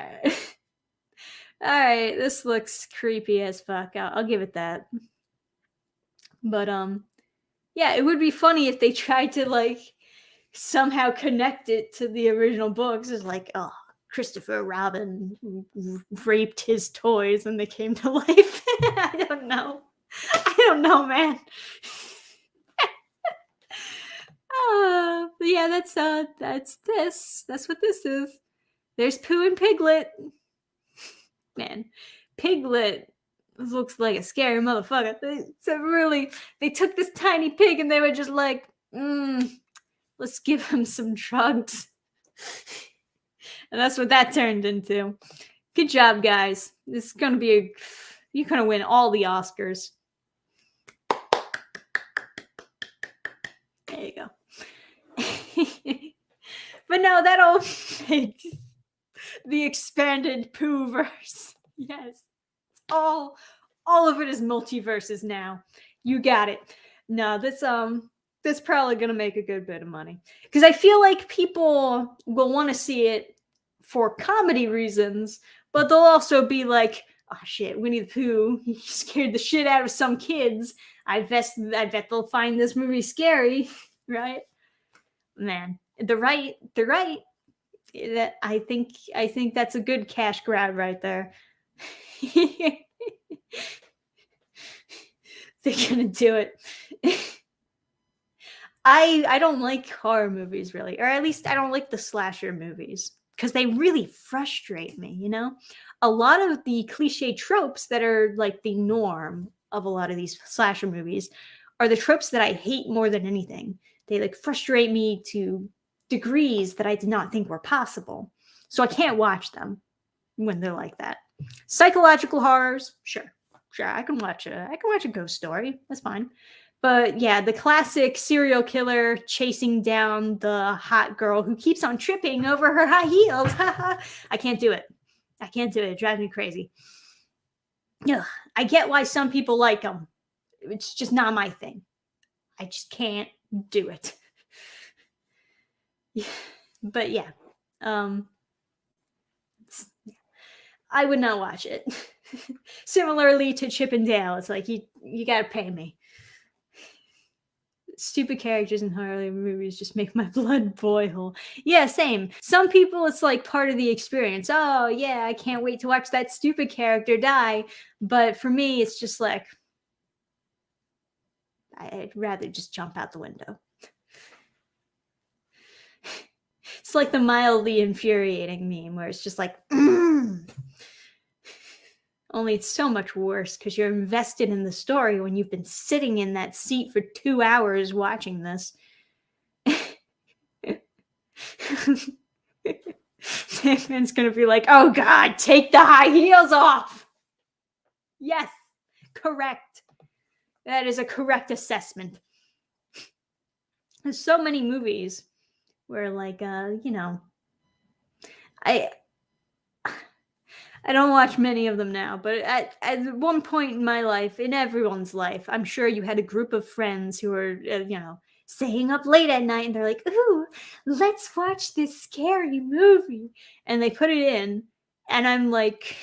[SPEAKER 1] right, this looks creepy as fuck. I'll give it that. But yeah, it would be funny if they tried to like somehow connect it to the original books. It's like, oh, Christopher Robin raped his toys and they came to life. I don't know, man. But yeah, that's this. That's what this is. There's Pooh and Piglet. Man, Piglet looks like a scary motherfucker. They took this tiny pig and they were just like, let's give him some drugs. And that's what that turned into. Good job, guys. This is gonna be you're gonna win all the Oscars. There you go. But no, that'll make the expanded Pooh-verse. Yes. All of it is multiverses now. You got it. No, this That's probably gonna make a good bit of money. Because I feel like people will want to see it for comedy reasons, but they'll also be like, "Oh shit, Winnie the Pooh, he scared the shit out of some kids. I bet they'll find this movie scary, right?" Man, the right. That I think that's a good cash grab right there. They're gonna do it. I don't like horror movies really, or at least I don't like the slasher movies because they really frustrate me, you know? A lot of the cliche tropes that are like the norm of a lot of these slasher movies are the tropes that I hate more than anything. They like frustrate me to degrees that I did not think were possible. So I can't watch them when they're like that. Psychological horrors, sure. Sure, I can watch a ghost story. That's fine. But yeah, the classic serial killer chasing down the hot girl who keeps on tripping over her high heels. I can't do it. I can't do it. It drives me crazy. Ugh, I get why some people like them. It's just not my thing. I just can't do it. But yeah, um, I would not watch it. Similarly to Chip and Dale, it's like you gotta pay me. Stupid characters in horror movies just make my blood boil. Yeah, same. Some people, it's like part of the experience. Oh, yeah, I can't wait to watch that stupid character die. But for me, it's just like, I'd rather just jump out the window. It's like the mildly infuriating meme where it's just like, only it's so much worse because you're invested in the story when you've been sitting in that seat for 2 hours watching this. Dannphan's gonna be like, "Oh God, take the high heels off." Yes, correct. That is a correct assessment. There's so many movies where, like, I I don't watch many of them now, but at one point in my life, in everyone's life, I'm sure you had a group of friends who were, staying up late at night and they're like, "Ooh, let's watch this scary movie." And they put it in, and I'm like,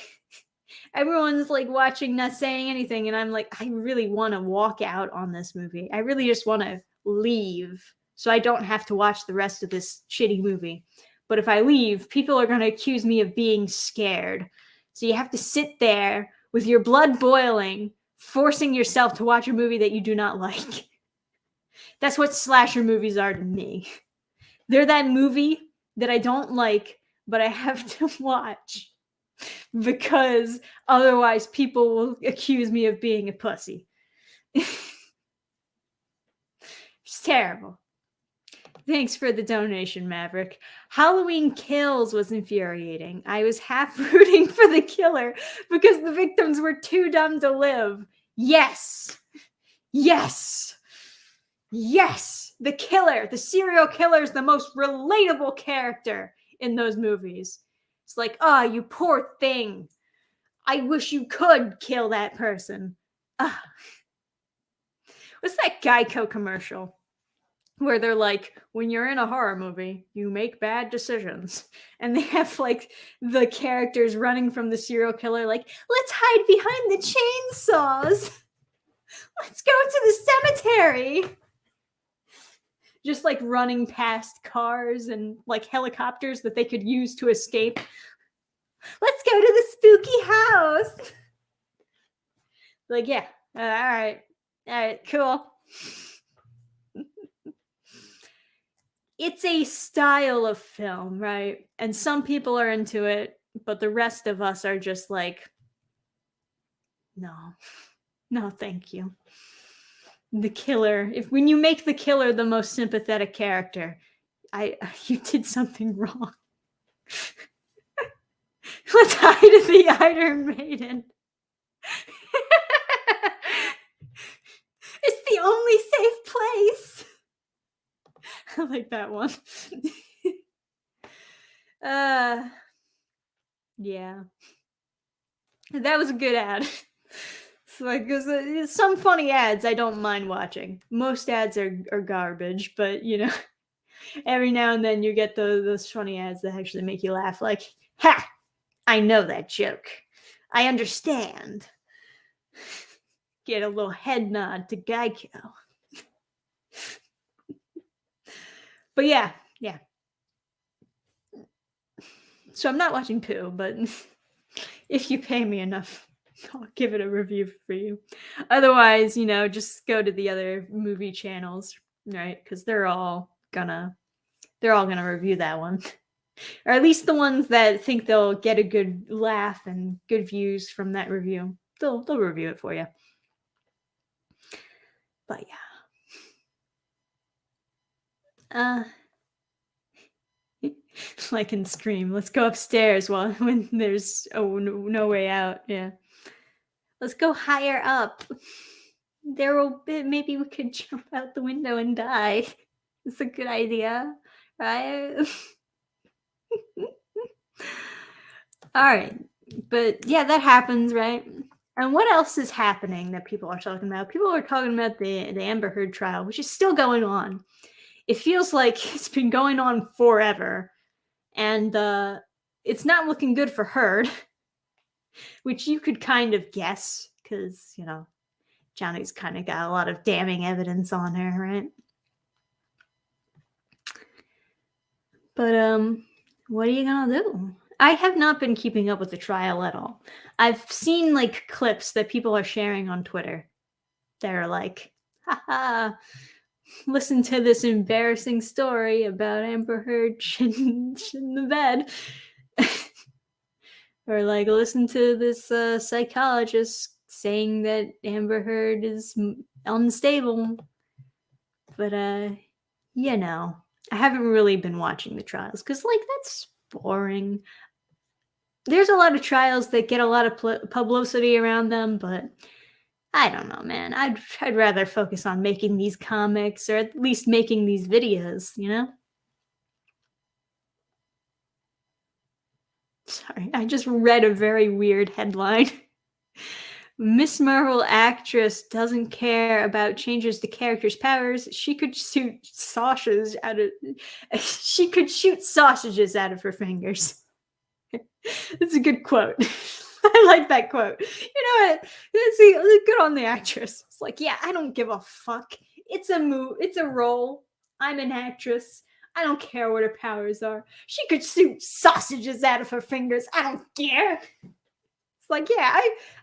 [SPEAKER 1] everyone's like watching, not saying anything. And I'm like, I really want to walk out on this movie. I really just want to leave so I don't have to watch the rest of this shitty movie. But if I leave, people are going to accuse me of being scared. So you have to sit there with your blood boiling, forcing yourself to watch a movie that you do not like. That's what slasher movies are to me. They're that movie that I don't like, but I have to watch because otherwise people will accuse me of being a pussy. It's terrible. Thanks for the donation, Maverick. Halloween Kills was infuriating. I was half rooting for the killer because the victims were too dumb to live. Yes. Yes. Yes. The killer, the serial killer, is the most relatable character in those movies. It's like, oh, you poor thing. I wish you could kill that person. What's that Geico commercial where they're like, when you're in a horror movie, you make bad decisions? And they have like the characters running from the serial killer, like, let's hide behind the chainsaws. Let's go to the cemetery. Just like running past cars and like helicopters that they could use to escape. Let's go to the spooky house. Like, yeah, all right, cool. It's a style of film, right? And some people are into it, but the rest of us are just like, no, thank you. The killer, if when you make the killer the most sympathetic character, you did something wrong. Let's hide the Iron Maiden. It's the only safe place. I like that one. Yeah. That was a good ad. Like, 'cause, some funny ads I don't mind watching. Most ads are garbage, but every now and then you get those funny ads that actually make you laugh. Like, ha! I know that joke. I understand. Get a little head nod to Geico. But yeah. So I'm not watching Pooh, but if you pay me enough, I'll give it a review for you. Otherwise, just go to the other movie channels, right? Because they're all gonna review that one. Or at least the ones that think they'll get a good laugh and good views from that review. They'll review it for you. But yeah. Like in Scream, let's go upstairs when there's no way out. Yeah. Let's go higher up. Maybe we could jump out the window and die. It's a good idea, right? All right. But yeah, that happens, right? And what else is happening that people are talking about? People are talking about the Amber Heard trial, which is still going on. It feels like it's been going on forever. And it's not looking good for Heard, which you could kind of guess because, Johnny's kind of got a lot of damning evidence on her, right? But what are you gonna do? I have not been keeping up with the trial at all. I've seen like clips that people are sharing on Twitter that are like, haha, listen to this embarrassing story about Amber Heard shitting in the bed. Or like, listen to this psychologist saying that Amber Heard is unstable. But, I haven't really been watching the trials because, like, that's boring. There's a lot of trials that get a lot of publicity around them, but I don't know, man. I'd rather focus on making these comics or at least making these videos, Sorry, I just read a very weird headline. Miss Marvel actress doesn't care about changes to characters' powers. She could shoot sausages out of her fingers. That's a good quote. I like that quote. You know what? It's good on the actress. It's like, yeah, I don't give a fuck. It's a role. I'm an actress. I don't care what her powers are. She could shoot sausages out of her fingers. I don't care. It's like, yeah,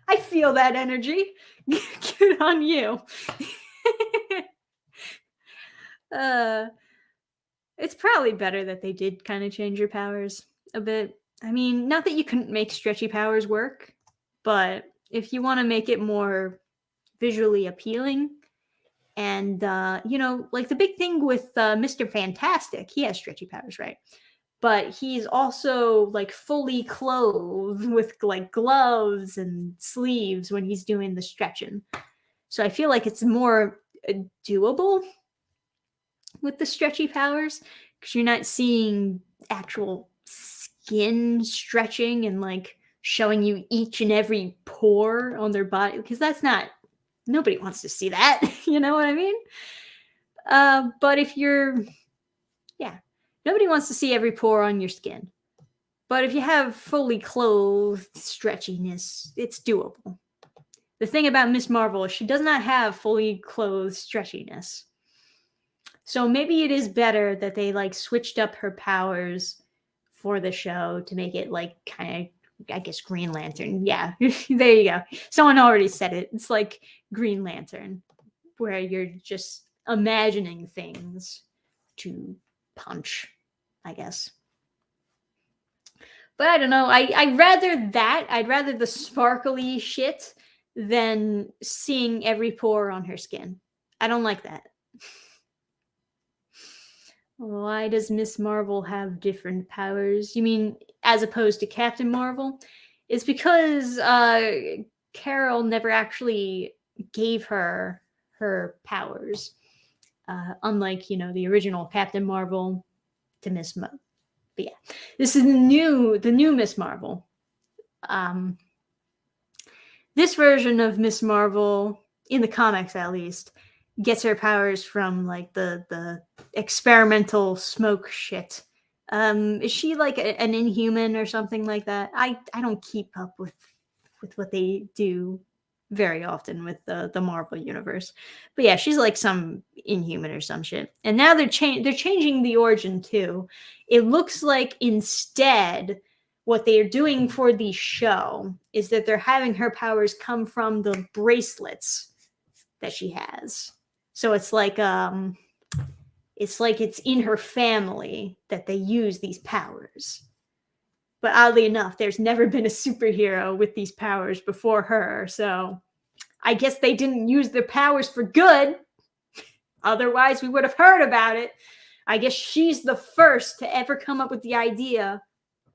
[SPEAKER 1] I feel that energy. Good on you. It's probably better that they did kind of change your powers a bit. I mean, not that you couldn't make stretchy powers work, but if you want to make it more visually appealing, and like the big thing with Mr. Fantastic, he has stretchy powers, right? But he's also like fully clothed with like gloves and sleeves when he's doing the stretching. So I feel like it's more doable with the stretchy powers because you're not seeing actual skin stretching and like showing you each and every pore on their body because nobody wants to see that. You know what I mean? But if nobody wants to see every pore on your skin. But if you have fully clothed stretchiness, it's doable. The thing about Miss Marvel is she does not have fully clothed stretchiness. So maybe it is better that they like switched up her powers for the show to make it like kind of, I guess, Green Lantern. Yeah, there you go. Someone already said it. It's like Green Lantern, where you're just imagining things to punch, I guess. But I don't know. I'd rather that. I'd rather the sparkly shit than seeing every pore on her skin. I don't like that. Why does Miss Marvel have different powers? You mean as opposed to Captain Marvel? It's because Carol never actually gave her powers. Unlike, the original Captain Marvel to Miss Marvel. But yeah, this is the new Miss Marvel. this version of Miss Marvel, in the comics at least, gets her powers from like the experimental smoke shit. Is she like an Inhuman or something like that? I don't keep up with what they do very often with the Marvel universe. But yeah, she's like some Inhuman or some shit. And now they're changing the origin too. It looks like instead what they are doing for the show is that they're having her powers come from the bracelets that she has. So it's like it's in her family that they use these powers. But oddly enough, there's never been a superhero with these powers before her, so I guess they didn't use their powers for good. Otherwise, we would have heard about it. I guess she's the first to ever come up with the idea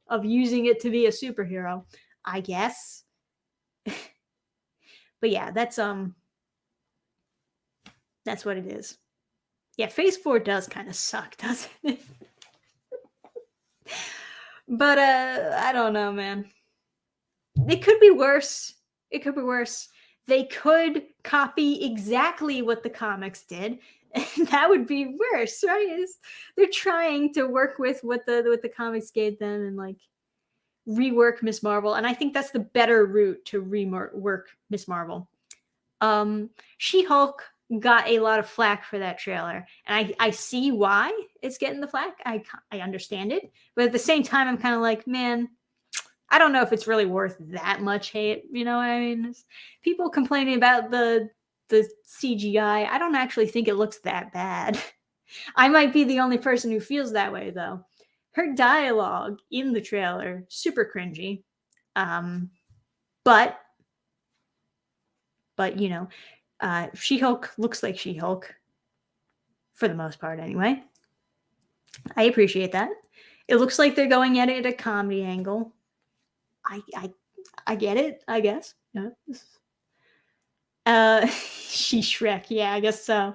[SPEAKER 1] of using it to be a superhero, I guess. But yeah, that's what it is. Yeah, Phase 4 does kind of suck, doesn't it? But I don't know, man. It could be worse. It could be worse. They could copy exactly what the comics did, and that would be worse, right? They're trying to work with what the comics gave them and like rework Miss Marvel, and I think that's the better route to rework Miss Marvel. She-Hulk got a lot of flack for that trailer, and I see why it's getting the flack. I understand it, but at the same time, I'm kind of like, man, I don't know if it's really worth that much hate. You know what I mean? It's people complaining about the CGI. I don't actually think it looks that bad. I might be the only person who feels that way, though. Her dialogue in the trailer, super cringy. But you know, She-Hulk looks like She-Hulk for the most part, anyway. I appreciate that. It looks like they're going at it at a comedy angle. I get it, I guess. Yeah. She Shrek, yeah, I guess so.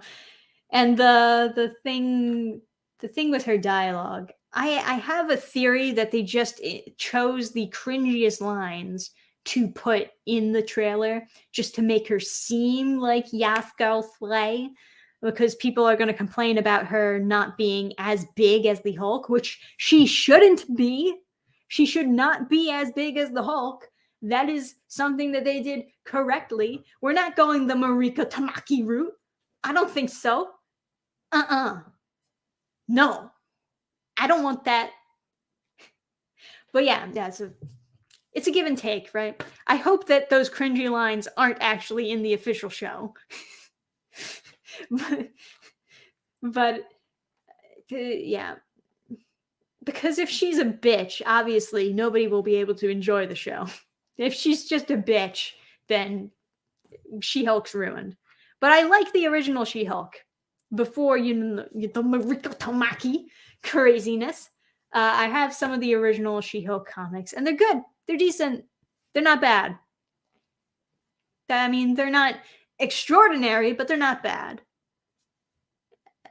[SPEAKER 1] And the thing with her dialogue, I have a theory that they just chose the cringiest lines to put in the trailer just to make her seem like Yaskal Slay, because people are going to complain about her not being as big as the Hulk, which she shouldn't be. She should not be as big as the Hulk. That is something that they did correctly. We're not going the Mariko Tamaki route. I don't think so. No. I don't want that. But yeah, it's a give and take, right? I hope that those cringy lines aren't actually in the official show. but yeah. Because if she's a bitch, obviously nobody will be able to enjoy the show. If she's just a bitch, then She-Hulk's ruined. But I like the original She-Hulk before the Mariko Tamaki craziness. I have some of the original She-Hulk comics, and they're good. They're decent. They're not bad. I mean, they're not extraordinary, but they're not bad.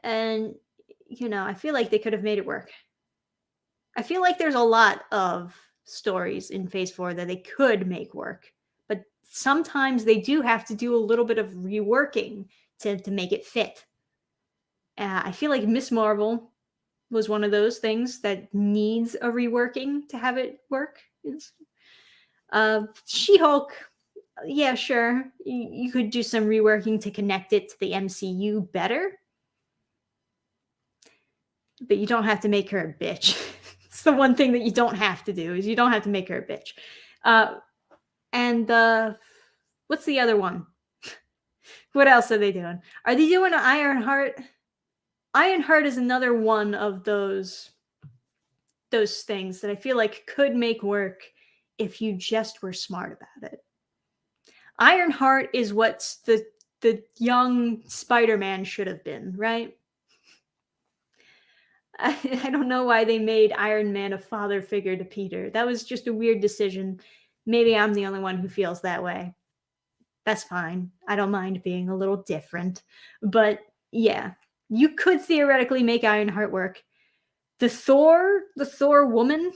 [SPEAKER 1] And, I feel like they could have made it work. I feel like there's a lot of stories in Phase 4 that they could make work, but sometimes they do have to do a little bit of reworking to make it fit. I feel like Miss Marvel was one of those things that needs a reworking to have it work. She-Hulk, yeah, sure. You could do some reworking to connect it to the MCU better, but you don't have to make her a bitch. It's the one thing that you don't have to do, is you don't have to make her a bitch. And what's the other one? What else are they doing? Are they doing an Ironheart? Ironheart is another one of those things that I feel like could make work if you just were smart about it. Ironheart is what the young Spider-Man should have been, right? I don't know why they made Iron Man a father figure to Peter. That was just a weird decision. Maybe I'm the only one who feels that way. That's fine. I don't mind being a little different. But yeah, you could theoretically make Ironheart work. The Thor woman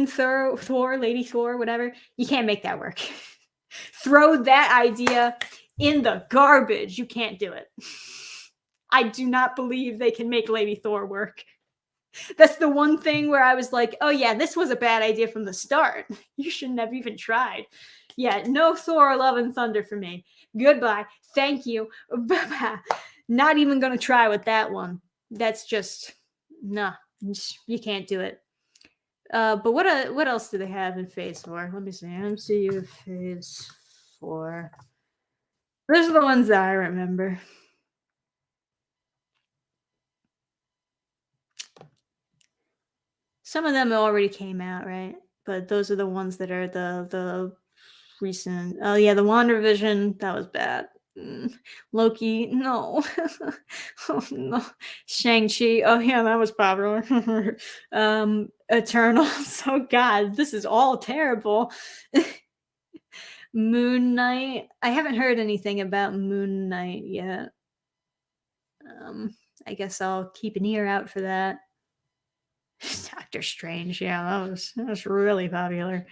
[SPEAKER 1] Thor, Lady Thor, whatever, you can't make that work. Throw that idea in the garbage. You can't do it. I do not believe they can make Lady Thor work. That's the one thing where I was like, oh yeah, this was a bad idea from the start. You shouldn't have even tried. Yeah, no Thor, Love and Thunder for me. Goodbye. Thank you. Bye-bye. Not even gonna try with that one. That's just nah. You can't do it. But what else do they have in Phase 4? Let me see. MCU Phase 4. Those are the ones that I remember. Some of them already came out, right? But those are the ones that are the recent. Oh yeah, the WandaVision, that was bad. Loki, no. Oh no. Shang-Chi, oh yeah, that was popular. Eternals, oh god, this is all terrible. Moon Knight, I haven't heard anything about Moon Knight yet. Um, I guess I'll keep an ear out for that. Doctor Strange, yeah, that was really popular.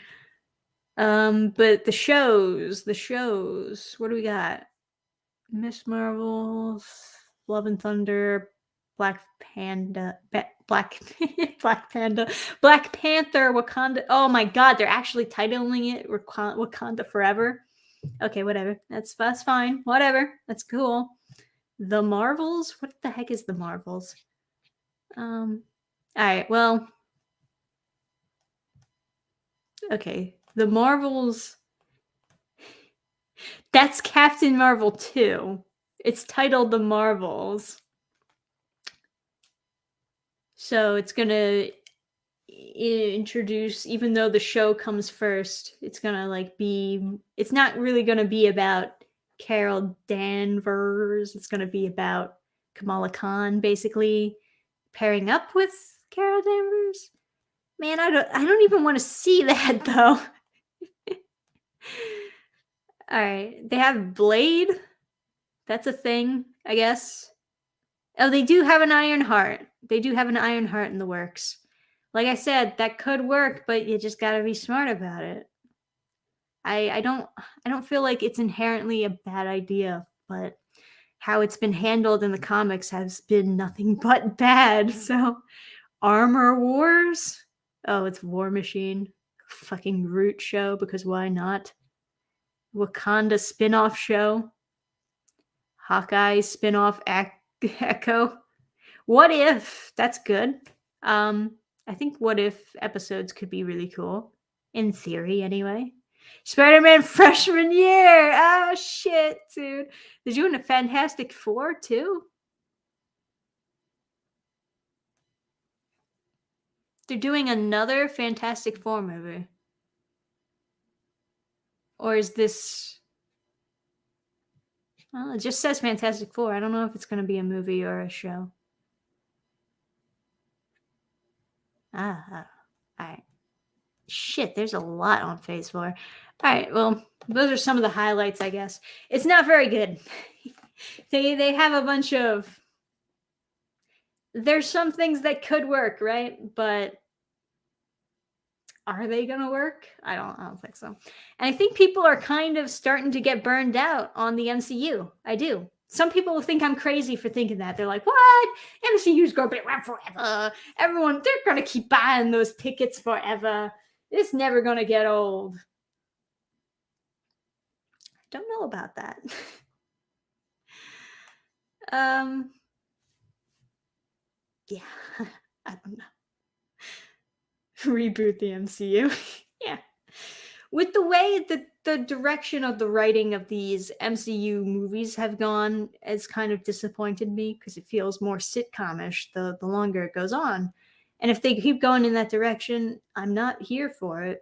[SPEAKER 1] But the shows, what do we got? Miss Marvel's Love and Thunder, Black Panda, Black Black Panda, Black Panther, Wakanda. Oh my God, they're actually titling it Wakanda Forever. Okay, whatever. That's fine. Whatever. That's cool. The Marvels. What the heck is the Marvels? All right. Well, okay. The Marvels. That's Captain Marvel 2. It's titled The Marvels. So it's going to introduce, even though the show comes first, it's going to it's not really going to be about Carol Danvers. It's going to be about Kamala Khan basically pairing up with Carol Danvers. Man, I don't even want to see that though. All right, they have Blade. That's a thing, I guess. Oh, they do have an Iron Heart. They do have an Iron Heart in the works. Like I said, that could work, but you just got to be smart about it. I don't feel like it's inherently a bad idea, but how it's been handled in the comics has been nothing but bad. So, Armor Wars? Oh, it's War Machine. Fucking Root show, because why not? Wakanda spin-off show. Hawkeye spin-off Echo. What If? That's good. I think What If episodes could be really cool. In theory, anyway. Spider-Man freshman year. Oh shit, dude. They're doing a Fantastic Four too. They're doing another Fantastic Four movie. Or is this? Well, it just says Fantastic Four. I don't know if it's going to be a movie or a show. All right. Shit, there's a lot on Phase 4. All right, well, those are some of the highlights, I guess. It's not very good. They have a bunch of. There's some things that could work, right? But are they going to work? I don't think so. And I think people are kind of starting to get burned out on the MCU. I do. Some people will think I'm crazy for thinking that. They're like, what? MCU's going to be around forever. Everyone, they're going to keep buying those tickets forever. It's never going to get old. I don't know about that. Yeah, I don't know. Reboot the MCU. Yeah. With the way that the direction of the writing of these MCU movies have gone, it's kind of disappointed me because it feels more sitcomish the longer it goes on. And if they keep going in that direction, I'm not here for it.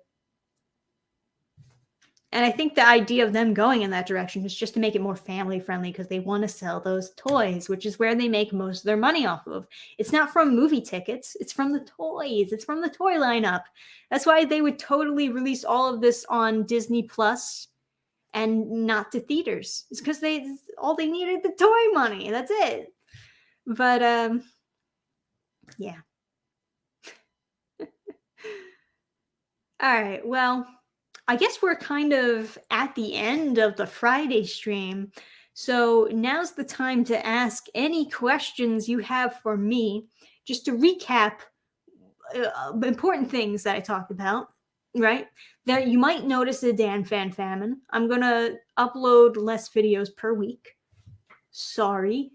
[SPEAKER 1] And I think the idea of them going in that direction is just to make it more family friendly because they want to sell those toys, which is where they make most of their money off of. It's not from movie tickets, it's from the toys, it's from the toy lineup. That's why they would totally release all of this on Disney Plus and not to theaters. It's because all they needed the toy money. That's it. But yeah. All right. Well, I guess we're kind of at the end of the Friday stream. So now's the time to ask any questions you have for me. Just to recap important things that I talked about, right? There, you might notice a Dannphan famine. I'm going to upload less videos per week. Sorry.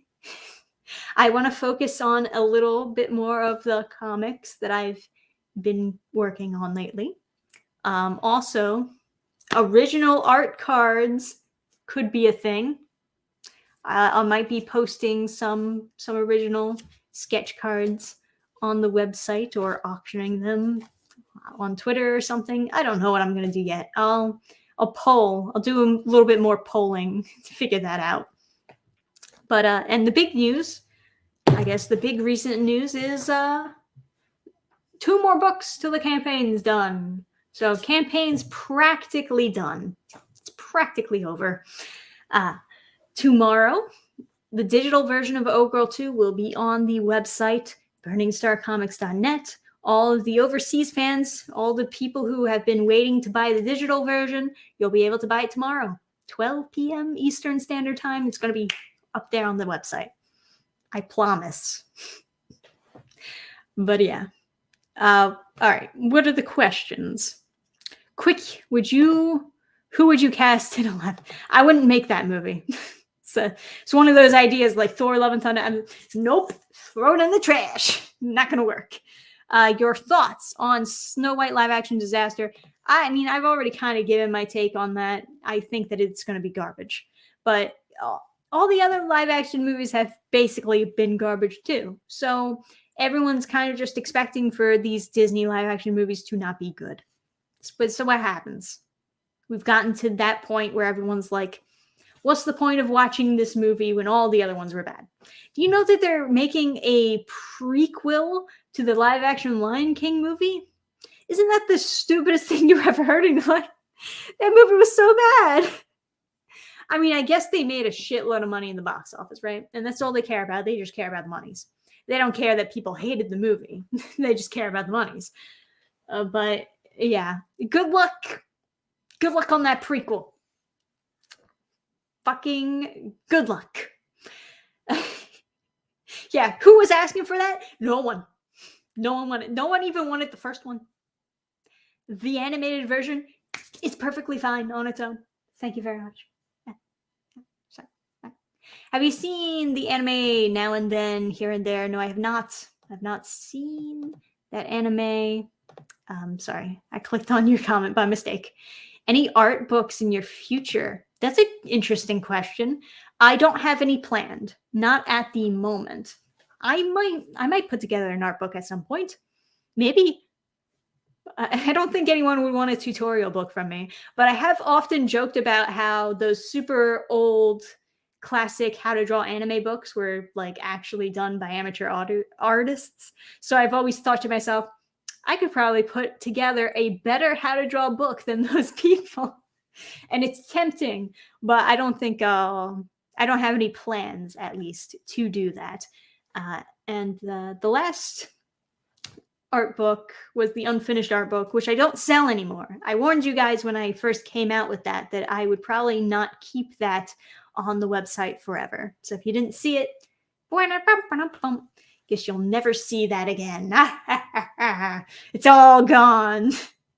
[SPEAKER 1] I want to focus on a little bit more of the comics that I've been working on lately. Also, original art cards could be a thing. I might be posting some original sketch cards on the website or auctioning them on Twitter or something. I don't know what I'm gonna do yet. I'll poll. I'll do a little bit more polling to figure that out. But and the big news, I guess the big recent news is 2 more books till the campaign's done. So campaign's practically done. It's practically over. Tomorrow, the digital version of Oh Girl 2 will be on the website, burningstarcomics.net. All of the overseas fans, all the people who have been waiting to buy the digital version, you'll be able to buy it tomorrow, 12 p.m. Eastern Standard Time. It's going to be up there on the website. I promise. But yeah. All right. What are the questions? Quick, who would you cast in 11? I wouldn't make that movie. It's one of those ideas like Thor, Love and Thunder. Nope. Throw it in the trash. Not going to work. Your thoughts on Snow White live action disaster? I mean, I've already kind of given my take on that. I think that it's going to be garbage. But all the other live action movies have basically been garbage too. So everyone's kind of just expecting for these Disney live action movies to not be good. But so what happens? We've gotten to that point where everyone's like, what's the point of watching this movie when all the other ones were bad? Do you know that they're making a prequel to the live action Lion King movie? Isn't that the stupidest thing you've ever heard in life? That movie was so bad. I mean, I guess they made a shitload of money in the box office, right? And that's all they care about. They just care about the monies. They don't care that people hated the movie. They just care about the monies. But yeah, good luck. Good luck on that prequel. Fucking good luck. Yeah, who was asking for that? No one. No one wanted. No one even wanted the first one. The animated version is perfectly fine on its own. Thank you very much. Sorry. Have you seen the anime Now and Then, Here and There? No, I have not. I've not seen that anime. Sorry, I clicked on your comment by mistake. Any art books in your future? That's an interesting question. I don't have any planned, not at the moment. I might put together an art book at some point. Maybe. I don't think anyone would want a tutorial book from me, but I have often joked about how those super old classic how to draw anime books were like actually done by amateur artists. So I've always thought to myself, I could probably put together a better how to draw book than those people. And it's tempting, but I don't think I don't have any plans, at least, to do that. And the last art book was the unfinished art book, which I don't sell anymore. I warned you guys when I first came out with that I would probably not keep that on the website forever. So if you didn't see it, guess you'll never see that again. It's all gone,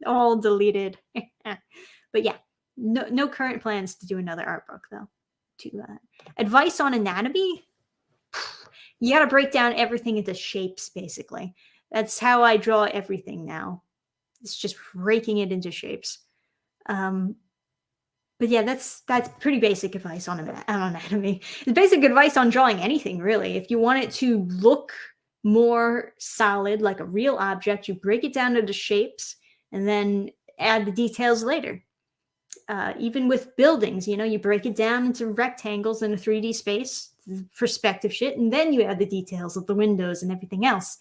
[SPEAKER 1] all deleted. But yeah, no current plans to do another art book though. Advice on anatomy? You got to break down everything into shapes, basically. That's how I draw everything now. It's just breaking it into shapes. But yeah, that's pretty basic advice on anatomy. It's basic advice on drawing anything, really. If you want it to look more solid, like a real object, you break it down into shapes and then add the details later. Even with buildings, you break it down into rectangles in a 3D space, perspective shit, and then you add the details of the windows and everything else.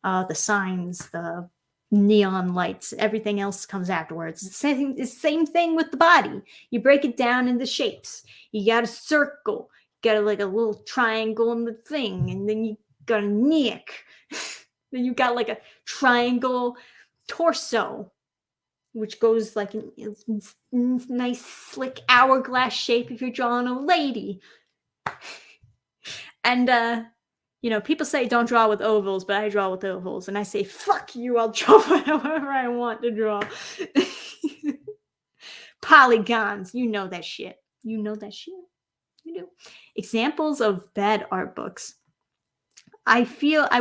[SPEAKER 1] The signs, the neon lights, everything else comes afterwards. It's the same thing with the body. You break it down into shapes. You got a circle, you got like a little triangle in the thing, and then you got a neck. Then you got like a triangle torso. which goes like in nice slick hourglass shape if you're drawing a lady. And people say don't draw with ovals, but I draw with ovals, and I say fuck you, I'll draw whatever I want to draw. Polygons, you know that shit. You know that shit. You do. Examples of bad art books. I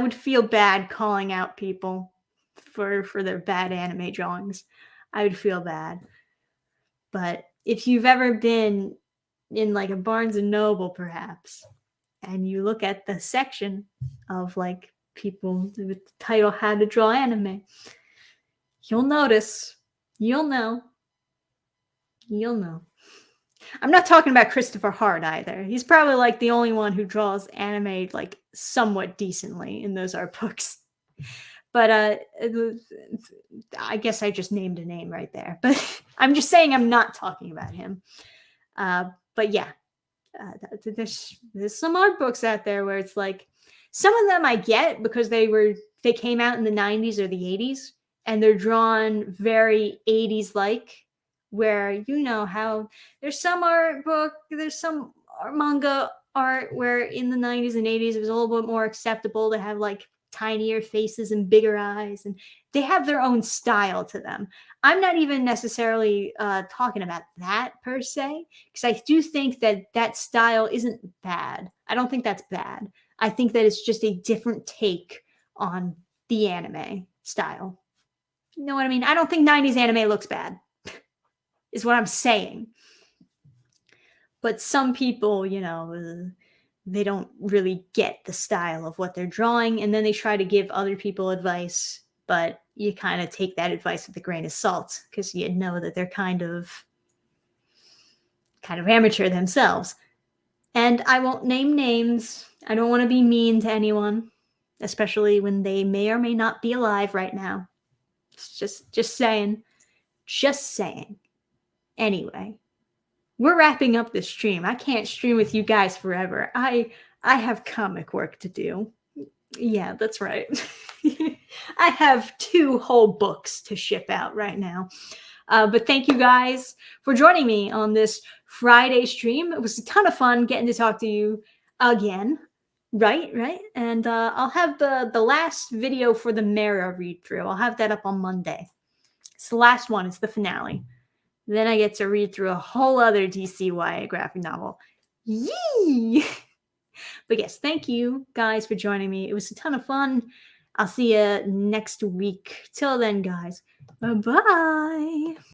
[SPEAKER 1] would feel bad calling out people for their bad anime drawings. I would feel bad. But if you've ever been in like a Barnes and Noble, perhaps, and you look at the section of like people with the title How to Draw Anime, you'll notice. You'll know. I'm not talking about Christopher Hart either. He's probably like the only one who draws anime like somewhat decently in those art books. But I guess I just named a name right there. But I'm just saying I'm not talking about him. But yeah, there's some art books out there where it's like some of them I get because they came out in the 90s or the 80s and they're drawn very 80s like, where you know how there's some there's some manga art where in the 90s and 80s it was a little bit more acceptable to have like tinier faces and bigger eyes, and they have their own style to them. I'm not even necessarily talking about that per se, because I do think that style isn't bad. I don't think that's bad. I think that it's just a different take on the anime style. You know what I mean? I don't think 90s anime looks bad, is what I'm saying. But some people, they don't really get the style of what they're drawing, and then they try to give other people advice, but you kind of take that advice with a grain of salt because you know that they're kind of amateur themselves. And I won't name names. I don't want to be mean to anyone, especially when they may or may not be alive right now. It's just saying. Just saying. Anyway, we're wrapping up this stream. I can't stream with you guys forever. I have comic work to do. Yeah, that's right. I have 2 whole books to ship out right now. But thank you guys for joining me on this Friday stream. It was a ton of fun getting to talk to you again. Right. And I'll have the last video for the Mara read through. I'll have that up on Monday. It's the last one. It's the finale. Then I get to read through a whole other DCYA graphic novel. Yee! But yes, thank you guys for joining me. It was a ton of fun. I'll see you next week. Till then, guys. Bye-bye.